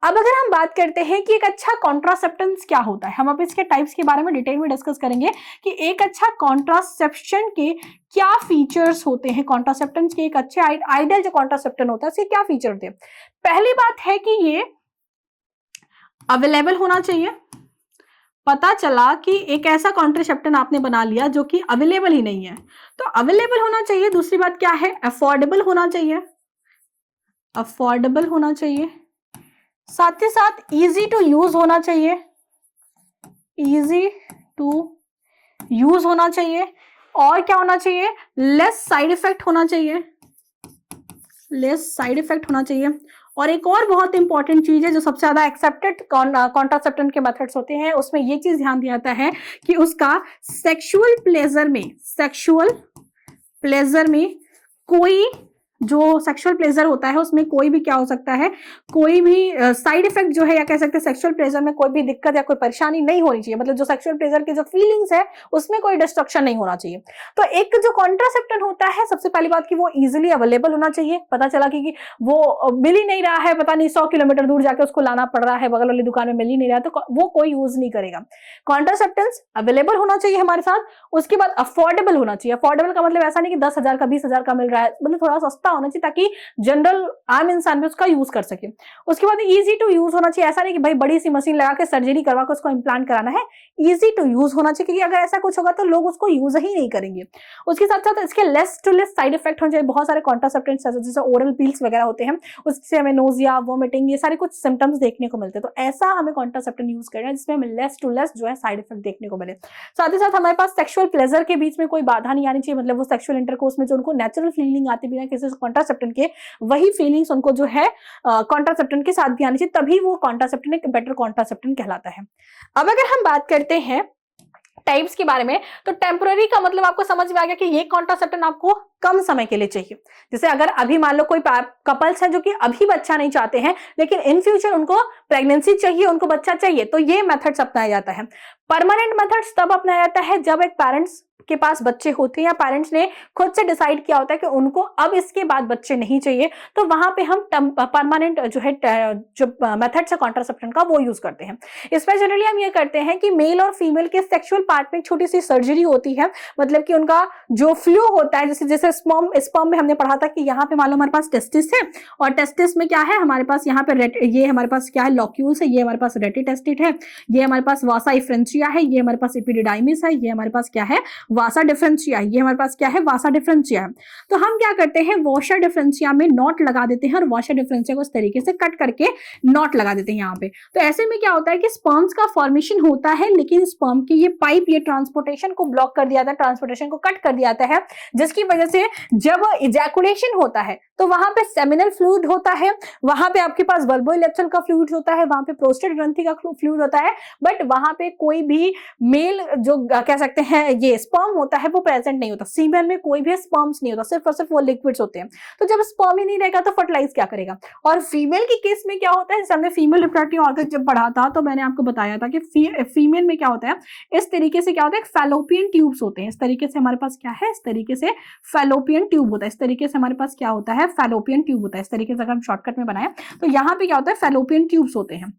अब अगर हम बात करते हैं कि एक अच्छा कॉन्ट्रासेप्टेंस क्या होता है, हम अब इसके टाइप्स के बारे में डिटेल में डिस्कस करेंगे कि एक अच्छा कॉन्ट्रासेप्शन के क्या फीचर्स होते हैं। कॉन्ट्रासेप्टेंस के एक अच्छे आइडियल जो कॉन्ट्रासेप्टन होता है उसके क्या फीचर होते हैं। पहली बात है कि ये अवेलेबल होना चाहिए। पता चला कि एक ऐसा कॉन्ट्रासेप्टन आपने बना लिया जो कि अवेलेबल ही नहीं है, तो अवेलेबल होना चाहिए। दूसरी बात क्या है, अफोर्डेबल होना चाहिए, अफोर्डेबल होना चाहिए। साथ ही साथ इजी टू यूज होना चाहिए, इजी टू यूज होना चाहिए। और क्या होना चाहिए, लेस साइड इफेक्ट होना चाहिए, लेस साइड इफेक्ट होना चाहिए। और एक और बहुत इंपॉर्टेंट चीज है जो सबसे ज्यादा एक्सेप्टेड कॉन्ट्रासेप्टेंट के मेथड्स होते हैं, उसमें ये चीज ध्यान दिया जाता है कि उसका सेक्सुअल प्लेजर में कोई जो सेक्सुअल प्लेजर होता है उसमें कोई भी क्या हो सकता है, कोई भी साइड इफेक्ट जो है, या कह सकते हैं सेक्सुअल प्लेजर में कोई भी दिक्कत या कोई परेशानी नहीं होनी चाहिए। मतलब जो सेक्सुअल प्लेजर की जो फीलिंग्स है उसमें कोई डिस्ट्रक्शन नहीं होना चाहिए। तो एक जो कॉन्ट्रासेप्टन होता है, सबसे पहली बात कि वो इजिली अवेलेबल होना चाहिए। पता चला कि वो मिल ही नहीं रहा है, पता नहीं 100 किलोमीटर दूर जाके उसको लाना पड़ रहा है, बगल वाली दुकान में मिल ही नहीं रहा है, तो वो कोई यूज नहीं करेगा। कॉन्ट्रासेप्टेंस अवेलेबल होना चाहिए हमारे साथ। उसके बाद अफोर्डेबल होना चाहिए। अफोर्डेबल का मतलब ऐसा नहीं कि 10,000 का 20,000 का मिल रहा है, मतलब थोड़ा सस्ता सस्ता होना चाहिए ताकि जनरल आम इंसान भी उसका यूज कर सके। उसके बाद इजी टू यूज होना चाहिए, ऐसा नहीं कि भाई बड़ी सी मशीन लगा के सर्जरी करवा के उसको इम्प्लांट कराना है, इजी टू यूज होना चाहिए, क्योंकि अगर ऐसा कुछ होगा तो लोग उसको यूज ही नहीं करेंगे। उसके साथ साथ इसके less to less side effect होने चाहिए। बहुत सारे कॉन्ट्रासेप्टिव्स जैसे ओरल पिल्स वगैरह होते हैं, उससे हमें नोजिया, वोमिटिंग, ये सारे कुछ सिम्टम्स देखने को मिलते हैं। तो ऐसा हमें कॉन्ट्रासेप्टिव यूज करना है जिसमें हमें लेस टू लेस जो है साइड इफेक्ट देखने को मिले। साथ ही साथ हमारे पास सेक्सुअल प्लेजर के बीच में कोई बाधा नहीं आनी चाहिए, मतलब वो सेक्सुअल इंटरकोर्स में जो उनको नेचुरल फीलिंग आती बिना किसी कॉन्ट्रासेप्टिव के, वही फीलिंग्स उनको जो है कॉन्ट्रासेप्टिव के साथ भी आनी चाहिए, तभी वो कॉन्ट्रासेप्टिव एक बेटर कॉन्ट्रासेप्टिव कहलाता है। अब अगर हम बात करते हैं टाइप्स के बारे में, तो टेम्पररी का मतलब आपको समझ में आ गया कि ये कॉन्ट्रासेप्टिव आपको कम समय के लिए चाहिए। जैसे अगर अभी मान लो कोई कपल्स हैं जो कि अभी बच्चा नहीं चाहते हैं, लेकिन इन फ्यूचर उनको प्रेगनेंसी चाहिए, उनको बच्चा चाहिए, तो ये मेथड्स अपनाया जाता है। परमानेंट मेथड्स तब अपनाया जाता है जब एक पेरेंट्स के पास बच्चे होते हैं या पेरेंट्स ने खुद से डिसाइड किया होता है कि उनको अब इसके बाद बच्चे नहीं चाहिए, तो वहां पे हम परमानेंट जो है जो मेथड्स है कॉन्ट्रासेप्शन का वो यूज करते हैं। इसमें जनरली हम ये करते हैं कि मेल और फीमेल के सेक्सुअल पार्ट में छोटी सी सर्जरी होती है, मतलब कि उनका जो फ्लो होता है, जैसे जैसे स्पर्म में हमने पढ़ा था कि यहाँ पे मान लो हमारे पास टेस्टिस है, और टेस्टिस में क्या है हमारे पास, यहाँ पे ये हमारे पास क्या है लॉक्यूल्स है, ये हमारे पास रेटिटेस्टिड है, ये हमारे पास वासा इफ्रेंशिया है, ये हमारे पास एपिडिडाइमिस है, ये हमारे पास क्या है वासा डिफरेंशिया, ये हमारे पास क्या है वासा डिफरेंशिया है। तो हम क्या करते हैं वासा डिफरेंशिया में नॉट लगा देते हैं और वासा डिफरेंशिया को इस तरीके से कट करके नॉट लगा देते हैं यहाँ पे। तो ऐसे में क्या होता है कि स्पर्म्स का फॉर्मेशन होता है, लेकिन स्पर्म की ये पाइप ये ट्रांसपोर्टेशन को ब्लॉक कर दिया जाता है, ट्रांसपोर्टेशन को कट कर दिया जाता है, जिसकी वजह से जब इजैकुलेशन होता है तो वहां पे सेमिनल फ्लूइड होता है, वहां पे आपके पास बल्बोइलेप्सल का फ्लूइड होता है, वहां पे प्रोस्टेट ग्रंथि का फ्लूइड होता है, बट वहां पे कोई भी मेल जो कह सकते हैं ये स्पर्म होता है वो प्रेजेंट नहीं होता। सीमेन में कोई भी स्पर्म्स नहीं होता, सिर्फ और सिर्फ वो लिक्विड्स होते हैं। तो जब स्पर्म ही नहीं रहेगा तो फर्टिलाइज क्या करेगा। और फीमेल के केस में क्या होता है, जैसे हमने फीमेल रिप्रोडक्टिव ऑर्गन जब पढ़ा था तो मैंने आपको बताया था कि फीमेल में क्या होता है, इस तरीके से क्या होता है फैलोपियन ट्यूब्स होते हैं, इस तरीके से हमारे पास क्या है, इस तरीके से फैलोपियन ट्यूब होता है, इस तरीके से हमारे पास क्या होता है फैलोपियन ट्यूब होता है, इस तरीके से अगर हम शॉर्टकट में बनाए तो यहाँ पे क्या होता है फैलोपियन ट्यूब्स होते हैं।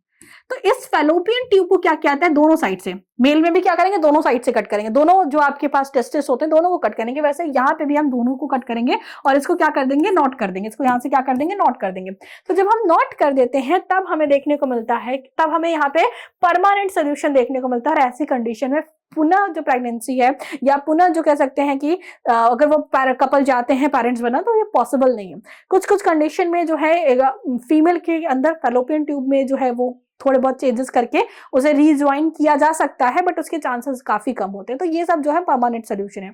तो इस फैलोपियन ट्यूब को क्या कहते हैं, दोनों साइड से, मेल में भी क्या करेंगे दोनों साइड से कट करेंगे, दोनों जो आपके पास टेस्टिस होते हैं दोनों को कट करेंगे, वैसे यहाँ पे भी हम दोनों को कट करेंगे और इसको क्या कर देंगे नॉट कर देंगे, इसको यहाँ से क्या कर देंगे नॉट कर देंगे। तो जब हम नॉट कर देते हैं तब हमें देखने को मिलता है, तब हमें यहाँ पे परमानेंट सोल्यूशन देखने को मिलता है। और ऐसी कंडीशन में पुनः जो प्रेगनेंसी है या पुनः जो कह सकते हैं कि अगर वो कपल जाते हैं पेरेंट्स बना तो ये पॉसिबल नहीं है। कुछ कुछ कंडीशन में जो है फीमेल के अंदर फैलोपियन ट्यूब में जो है वो थोड़े बहुत चेंजेस करके उसे रीज्वाइन किया जा सकता है, बट उसके चांसेस काफी कम होते हैं। तो ये सब जो है परमानेंट सोल्यूशन है।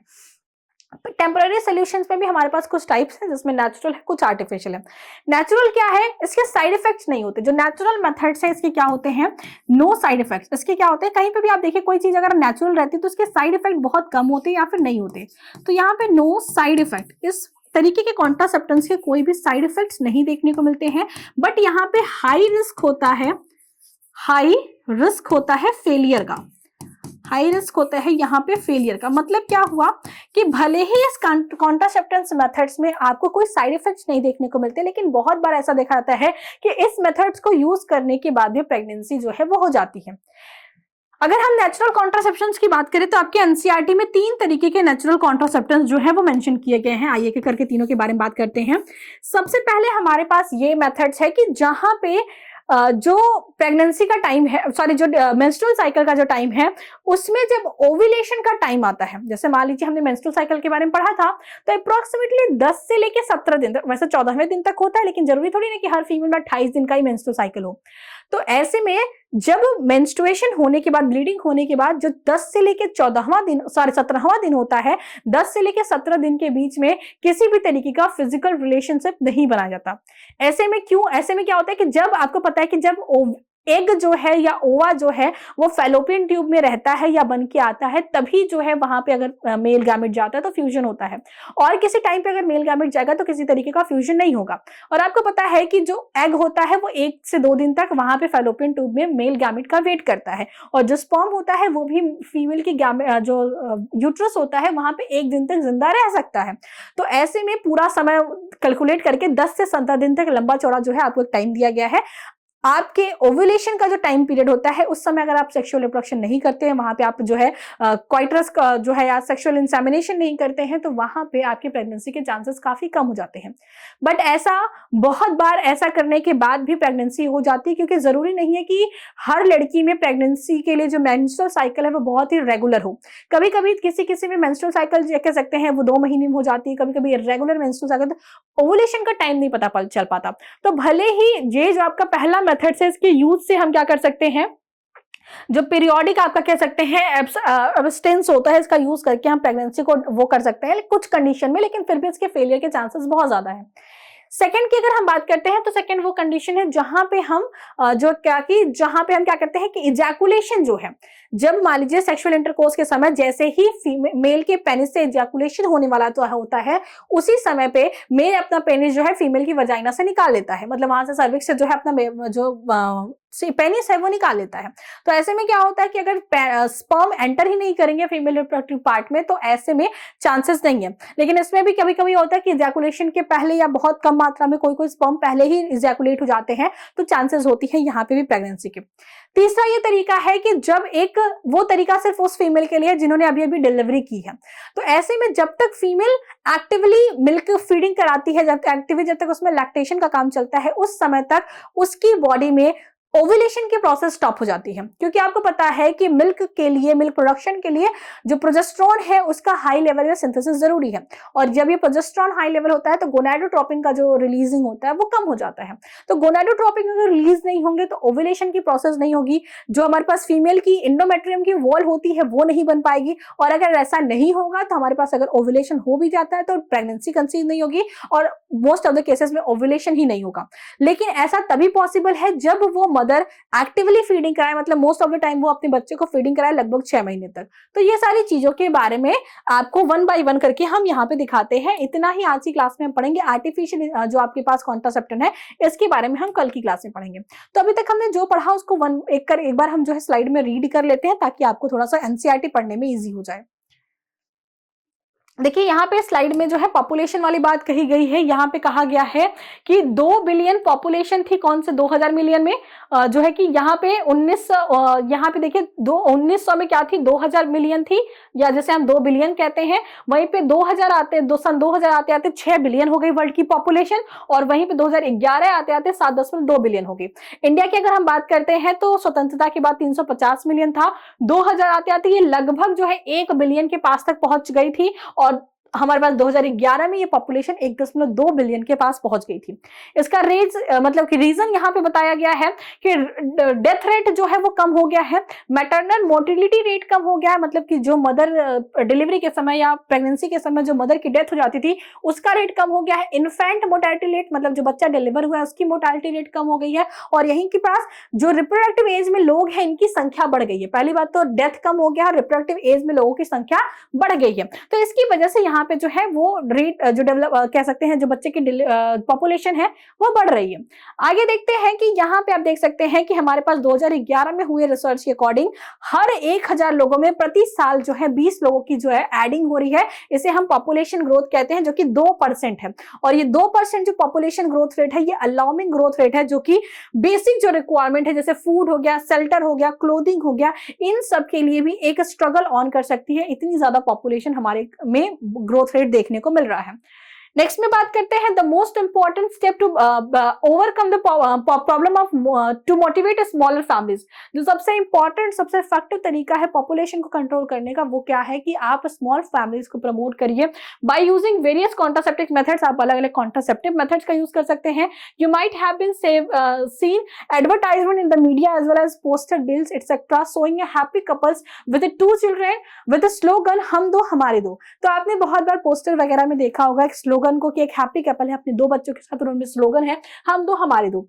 टेम्पररी सोल्यूशंस में भी हमारे पास कुछ टाइप्स हैं, जिसमें नेचुरल है कुछ आर्टिफिशियल है। नेचुरल क्या है, इसके साइड इफेक्ट्स नहीं होते। जो नेचुरल मेथड्स हैं इसके क्या होते हैं नो साइड इफेक्ट्स। इसके क्या होते हैं, कहीं पे भी आप देखिए कोई चीज अगर नेचुरल रहती है तो उसके साइड इफेक्ट बहुत कम होते हैं या फिर नहीं होते। तो यहाँ पे नो साइड इफेक्ट, इस तरीके के कॉन्ट्रासेप्टेंट्स के कोई भी साइड इफेक्ट्स नहीं देखने को मिलते हैं, बट यहाँ पे हाई रिस्क होता है, हाई रिस्क होता है फेलियर का, हाई रिस्क होता है यहाँ पे फेलियर का। मतलब क्या हुआ कि भले ही इस कॉन्ट्रासेप्टेंस मेथड्स में आपको कोई साइड इफेक्ट्स नहीं देखने को मिलते, लेकिन बहुत बार ऐसा देखा जाता है कि इस मेथड्स को यूज करने के बाद भी प्रेगनेंसी जो है वो हो जाती है। अगर हम नेचुरल कॉन्ट्रासेप्शंस की बात करें तो आपके एनसीईआरटी में 3 तरीके के नेचुरल कॉन्ट्रासेप्टेंस जो है वो मेंशन किए गए हैं। आइए करके तीनों के बारे में बात करते हैं। सबसे पहले हमारे पास ये मेथड्स है कि जहां पे जो प्रेगनेंसी का टाइम है, सॉरी जो मेंस्ट्रुअल साइकिल का जो टाइम है, उसमें जब ओव्यूलेशन का टाइम आता है, जैसे मान लीजिए हमने मेंस्ट्रुअल साइकिल के बारे में पढ़ा था, तो अप्रोक्सीमेटली 10 से लेके 17 दिन तक, वैसे 14वें दिन तक होता है, लेकिन जरूरी थोड़ी नहीं कि हर फीमेल में 28 दिन का ही मेंस्ट्रुअल साइकिल हो। तो ऐसे में जब मेंस्ट्रुएशन होने के बाद, ब्लीडिंग होने के बाद जो 10 से लेके 14वां दिन, सॉरी 17वां दिन होता है, 10 से लेके 17 दिन के बीच में किसी भी तरीके का फिजिकल रिलेशनशिप नहीं बनाया जाता। ऐसे में क्यों, ऐसे में क्या होता है कि जब आपको पता है कि जब एग जो है या ओवा जो है वो फैलोपियन ट्यूब में रहता है या बन के आता है, तभी जो है वहां पे अगर मेल गैमेट जाता है तो फ्यूजन होता है, और किसी टाइम पे अगर मेल गैमेट जाएगा तो किसी तरीके का फ्यूजन नहीं होगा। और आपको पता है कि जो एग होता है वो 1 से 2 दिन तक वहां पे फैलोपियन ट्यूब में मेल गैमेट का वेट करता है, और जो स्पर्म होता है वो भी फीमेल की जो यूट्रस होता है वहां पे 1 दिन तक जिंदा रह सकता है। तो ऐसे में पूरा समय कैलकुलेट करके 10 से 17 दिन तक लंबा चौड़ा जो है आपको एक टाइम दिया गया है। आपके ओव्यूलेशन का जो टाइम पीरियड होता है उस समय अगर आप सेक्सुअल रिप्रोडक्शन नहीं करते हैं, वहां पे आप जो है क्वाइटरस का जो है या सेक्सुअल इंसेमिनेशन नहीं करते हैं, तो वहां पे आपकी प्रेगनेंसी के चांसेस काफी कम हो जाते हैं। बट ऐसा बहुत बार ऐसा करने के बाद भी प्रेगनेंसी हो जाती है, क्योंकि जरूरी नहीं है कि हर लड़की में प्रेगनेंसी के लिए जो मेंस्ट्रुअल साइकिल है वो बहुत ही रेगुलर हो। कभी कभी किसी में मेंस्ट्रुअल साइकिल कह सकते हैं वो 2 महीने में हो जाती है, कभी कभी इरेगुलर मेंस्ट्रुअल साइकिल, ओवुलेशन का टाइम नहीं पता चल पाता। तो भले ही ये जो आपका पहला मेथड है इसके यूज से हम क्या कर सकते हैं, जो पीरियोडिक आपका कह सकते हैं एब्स्टेंस होता है, इसका यूज करके हम प्रेगनेंसी को वो कर सकते हैं कुछ कंडीशन में, लेकिन फिर भी इसके फेलियर के चांसेस बहुत ज्यादा है। सेकंड की अगर हम बात करते हैं तो सेकंड वो कंडीशन है जहां पे हम जहां पे हम क्या करते हैं कि इजैकुलेशन जो है, जब मान लीजिए सेक्सुअल इंटरकोर्स के समय जैसे ही मेल के पेनिस से इजैकुलेशन होने वाला तो होता है, उसी समय पे मेल अपना पेनिस जो है फीमेल की वजाइना से निकाल लेता है, मतलब वहां से सर्विक्स से जो है अपना जो पेनिस है वो निकाल लेता है। तो ऐसे में क्या होता है कि अगर स्पर्म एंटर ही नहीं करेंगे फीमेल रिप्रोडक्टिव पार्ट में तो ऐसे में चांसेस नहीं है। लेकिन इसमें भी कभी कभी होता है कि इजैकुलेशन के पहले या बहुत कम मात्रा में कोई स्पर्म पहले ही इजैकुलेट हो जाते हैं, तो चांसेस होती है यहाँ पे भी प्रेगनेंसी की। तीसरा ये तरीका है कि जब वो तरीका सिर्फ उस फीमेल के लिए जिन्होंने अभी अभी डिलीवरी की है, तो ऐसे में जब तक फीमेल एक्टिवली मिल्क फीडिंग कराती है, जब तक उसमें लैक्टेशन का काम चलता है, उस समय तक उसकी बॉडी में ओव्यूलेशन की प्रोसेस स्टॉप हो जाती है। क्योंकि आपको पता है कि मिल्क प्रोडक्शन के लिए जो प्रोजेस्टेरोन है उसका हाई लेवल में सिंथेसिस जरूरी है, और जब ये प्रोजेस्टेरोन हाई लेवल होता है तो गोनाडोट्रोपिन का जो रिलीजिंग होता है वो कम हो जाता है। तो गोनाडोट्रोपिन अगर रिलीज नहीं होंगे तो ओव्यूलेशन की प्रोसेस नहीं होगी, जो हमारे पास फीमेल की एंडोमेट्रियम की वॉल होती है वो नहीं बन पाएगी, और अगर ऐसा नहीं होगा तो हमारे पास अगर ओव्यूलेशन हो भी जाता है तो प्रेगनेंसी कंसीव नहीं होगी, और मोस्ट ऑफ द केसेस में ओव्यूलेशन ही नहीं होगा। लेकिन ऐसा तभी पॉसिबल है जब वो मदर एक्टिवली फीडिंग कराए, मतलब मोस्ट ऑफ द टाइम वो अपने बच्चे को फीडिंग कराए लगभग 6 महीने तक। तो ये सारी चीजों के बारे में आपको 1 बाय 1 करके हम यहाँ पे दिखाते हैं। इतना ही आज की क्लास में हम पढ़ेंगे। आर्टिफिशियल जो आपके पास कॉन्ट्रासेप्शन है इसके बारे में हम कल की क्लास में पढ़ेंगे। तो अभी तक हमने जो पढ़ा उसको एक बार हम जो है स्लाइड में रीड कर लेते हैं ताकि आपको थोड़ा सा एनसीईआरटी पढ़ने में ईजी हो जाए। देखिए यहाँ पे स्लाइड में जो है पॉपुलेशन वाली बात कही गई है। यहाँ पे कहा गया है कि 2 बिलियन पॉपुलेशन थी कौन से 2000 मिलियन में, जो है कि यहाँ पे 1900 यहाँ पे देखिए 1900 में क्या थी 2000 मिलियन थी, या जैसे हम 2 बिलियन कहते हैं, वहीं पे 2000 आते आते 6 बिलियन हो गई वर्ल्ड की पॉपुलेशन, और वहीं पे 2011 आते आते 7.2 बिलियन हो गई। इंडिया की अगर हम बात करते हैं तो स्वतंत्रता के बाद 350 मिलियन था, 2000 आते आते ये लगभग जो है 1 बिलियन के पास तक पहुंच गई थी, और हमारे पास 2011 में ये पॉपुलेशन 1.2 बिलियन के पास पहुंच गई थी। इसका मतलब कि रीजन यहाँ पे बताया गया है कि डेथ रेट जो है वो कम हो गया है, मैटरनल मोर्टिलिटी रेट कम हो गया है, मतलब कि जो मदर डिलीवरी के समय या प्रेगनेंसी के समय जो मदर की डेथ हो जाती थी उसका रेट कम हो गया है। इन्फेंट मोर्टेलिटी रेट, मतलब जो बच्चा डिलीवर हुआ है उसकी मोर्टेलिटी रेट कम हो गई है, और यहीं के पास जो रिप्रोडक्टिव एज में लोग हैं इनकी संख्या बढ़ गई है। पहली बात तो डेथ कम हो गया, रिप्रोडक्टिव एज में लोगों की संख्या बढ़ गई है। तो इसकी वजह से यहाँ पे जो है वो रेट जो डेवलप कह सकते हैं जो बच्चे की पॉपुलेशन है वो बढ़ रही है। आगे देखते हैं कि यहाँ पे आप देख सकते हैं कि हमारे पास 2011 में हुए रिसर्च के अकॉर्डिंग हर 1000 लोगों में प्रति साल जो है 20 लोगों की जो है एडिंग हो रही है। इसे हम पॉपुलेशन ग्रोथ कहते हैं, जो कि 2% है, और ये 2% जो पॉपुलेशन ग्रोथ रेट है ये अलार्मिंग ग्रोथ रेट है, जो कि बेसिक जो रिक्वायरमेंट है जैसे फूड हो गया, शेल्टर हो गया, क्लोथिंग हो गया, इन सब के लिए भी एक स्ट्रगल ऑन कर सकती है। इतनी ज्यादा पॉपुलेशन हमारे में ग्रोथ रेट देखने को मिल रहा है। नेक्स्ट में बात करते हैं the most important step to overcome the problem of to motivate smaller families. जो सबसे इंपॉर्टेंट सबसे इफेक्टिव तरीका है पॉपुलेशन को कंट्रोल करने का वो क्या है कि आप स्मॉल फैमिलीज को प्रमोट करिए by using various contraceptive methods. आप अलग अलग कॉन्ट्रासेप्टिव मेथड्स का यूज कर सकते हैं। You might have been seen advertisement in the media as well as poster bills etcetera showing a happy couples with 2 children with a slogan हम दो हमारे दो। तो आपने बहुत बार पोस्टर वगैरह में देखा होगा एक स्लोगन को कि एक हैप्पी कपल है अपने 2 बच्चों के साथ, और उनमें स्लोगन है हम दो हमारे दो।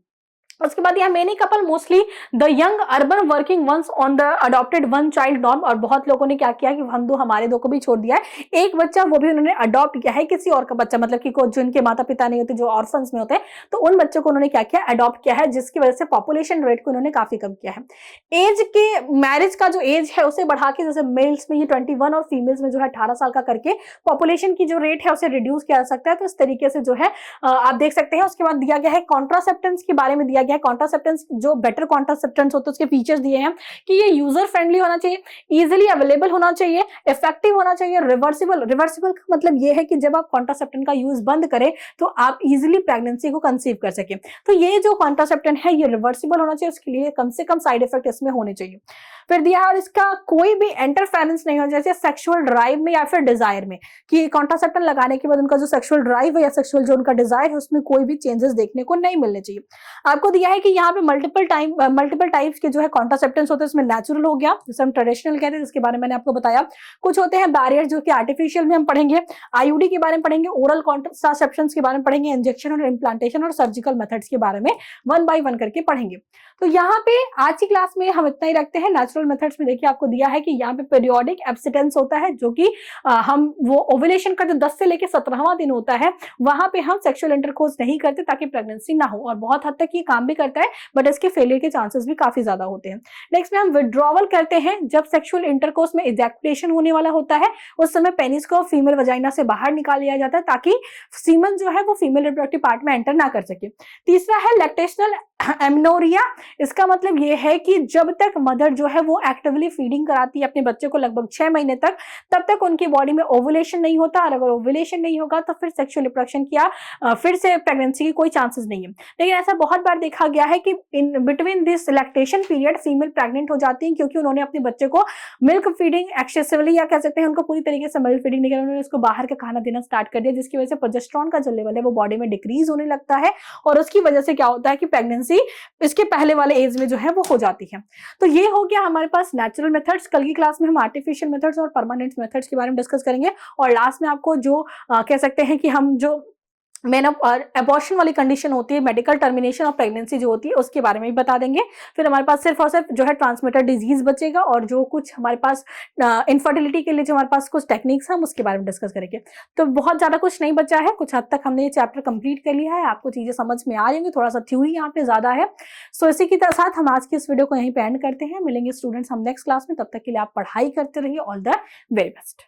उसके बाद यह many couple mostly the young urban working ones on the adopted 1 child norm. और बहुत लोगों ने क्या किया कि हम दो हमारे दो को भी छोड़ दिया है, एक बच्चा वो भी उन्होंने अडॉप्ट किया है किसी और का बच्चा, मतलब कि जिनके माता पिता नहीं होते, जो ऑर्फन्स में होते हैं, तो उन बच्चों को उन्होंने क्या किया अडॉप्ट किया है, जिसकी वजह से पॉपुलेशन रेट को उन्होंने काफी कम किया है। एज के मैरिज का जो एज है उसे बढ़ा के, जैसे मेल्स में ये 21 और फीमेल्स में जो है 18 साल का करके पॉपुलेशन की जो रेट है उसे रिड्यूस किया जा सकता है। तो इस तरीके से जो है आप देख सकते हैं। उसके बाद दिया गया है कॉन्ट्रासेप्टेंस के बारे में दिया गया है। कॉन्ट्रासेप्टेंस जो बेटर कॉन्ट्रासेप्टेंस होते हैं उसके फीचर्स दिए हैं कि ये यूजर फ्रेंडली होना चाहिए, इजिली अवेलेबल होना चाहिए, इफेक्टिव होना चाहिए, रिवर्सिबल। रिवर्सिबल का मतलब ये है कि जब आप कॉन्ट्रासेप्टेंट का यूज बंद करें तो आप इजिली प्रेगनेंसी को कंसीव कर सके। तो ये जो कॉन्ट्रासेप्टेंट है ये रिवर्सिबल होना चाहिए, उसके लिए कम से कम साइड इफेक्ट इसमें होने चाहिए। फिर दिया है और इसका कोई भी इंटरफेरेंस नहीं होना चाहिए सेक्सुअल ड्राइव में या फिर डिजायर में, कि कॉन्ट्रासेप्टेंट लगाने के बाद उनका जो सेक्सुअल ड्राइव है या सेक्सुअल जो उनका डिजायर है उसमें कोई भी चेंजेस देखने को नहीं मिलने चाहिए। आपको दिया है कि यहाँ पे मल्टीपल टाइप्स के जो है कॉन्ट्रासेप्टेंट्स होते हैं, इसमें नेचुरल हो गया जिसे हम ट्रेडिशनल कहते हैं, जिसके बारे में मैंने आपको बताया। कुछ होते हैं बैरियर जो कि आर्टिफिशियल में हम पढ़ेंगे, आईयूडी के बारे में पढ़ेंगे, ओरल कॉन्ट्रासेप्शन के बारे में पढ़ेंगे, इंजेक्शन और इम्प्लांटेशन और सर्जिकल मेथड्स के बारे में 1 बाय 1 करके पढ़ेंगे। तो यहाँ पे आज की क्लास में हम इतना ही रखते हैं। नेचुरल मेथड्स में देखिए आपको दिया है कि यहाँ पे पीरियोडिक एब्सिटेंस होता है, जो कि हम वो ओवुलेशन का जो 10 से लेकर 17वां दिन होता है वहां पे हम सेक्सुअल इंटरकोर्स नहीं करते ताकि प्रेगनेंसी ना हो, और बहुत हद तक ये काम भी करता है बट इसके फेलियर के चांसेस भी काफी ज्यादा होते हैं। नेक्स्ट में हम विड्रॉवल करते हैं जब सेक्सुअल इंटरकोर्स में इजैकुलेशन होने वाला होता है, उस समय पेनिस को फीमेल वजाइना से बाहर निकाल लिया जाता है ताकि सीमन जो है वो फीमेल रिप्रोडक्टिव पार्ट में एंटर ना कर सके। तीसरा है लैक्टेशनल एमनोरिया। इसका मतलब ये है कि जब तक मदर जो है वो एक्टिवली फीडिंग कराती है अपने बच्चे को लगभग 6 महीने तक, तब तक उनकी बॉडी में ओवुलेशन नहीं होता, और अगर ओवुलेशन नहीं होगा तो फिर सेक्सुअल रिप्रोडक्शन किया फिर से प्रेगनेंसी की कोई चांसेस नहीं है। लेकिन ऐसा बहुत बार देखा गया है कि in between this lactation period female pregnant हो जाती है क्योंकि उन्होंने अपने बच्चे को मिल्क फीडिंग एक्सेसिवली, या कह सकते हैं उनको पूरी तरीके से मिल्क फीडिंग नहीं किया, उन्होंने उसको बाहर का खाना देना स्टार्ट कर दिया, जिसकी वजह से प्रोजेस्टेरॉन का जो लेवल है वो बॉडी में डिक्रीज होने लगता है, और उसकी वजह से क्या होता है कि प्रेगनेंसी इसके पहले वाले एज में जो है वो हो जाती है। तो ये हो गया हमारे पास नेचुरल मेथड्स। कल की क्लास में हम आर्टिफिशियल मेथड्स और परमानेंट मेथड्स के बारे में डिस्कस करेंगे, और लास्ट में आपको जो कह सकते हैं कि हम जो अबॉर्शन वाली कंडीशन होती है, मेडिकल टर्मिनेशन ऑफ प्रेगनेंसी जो होती है, उसके बारे में भी बता देंगे। फिर हमारे पास सिर्फ और सिर्फ जो है ट्रांसमिटेड डिजीज बचेगा, और जो कुछ हमारे पास इनफर्टिलिटी के लिए जो हमारे पास कुछ टेक्निक्स हैं हम उसके बारे में डिस्कस करेंगे। तो बहुत ज्यादा कुछ नहीं बचा है, कुछ हद तक हमने ये चैप्टर कंप्लीट कर लिया है, आपको चीजें समझ में आ रही होंगी, थोड़ा सा थ्योरी यहाँ पे ज्यादा है। सो इसी के साथ हम आज की इस वीडियो को यहीं पे एंड करते हैं। मिलेंगे स्टूडेंट्स हम नेक्स्ट क्लास में, तब तक के लिए आप पढ़ाई करते रहिए। All the very best.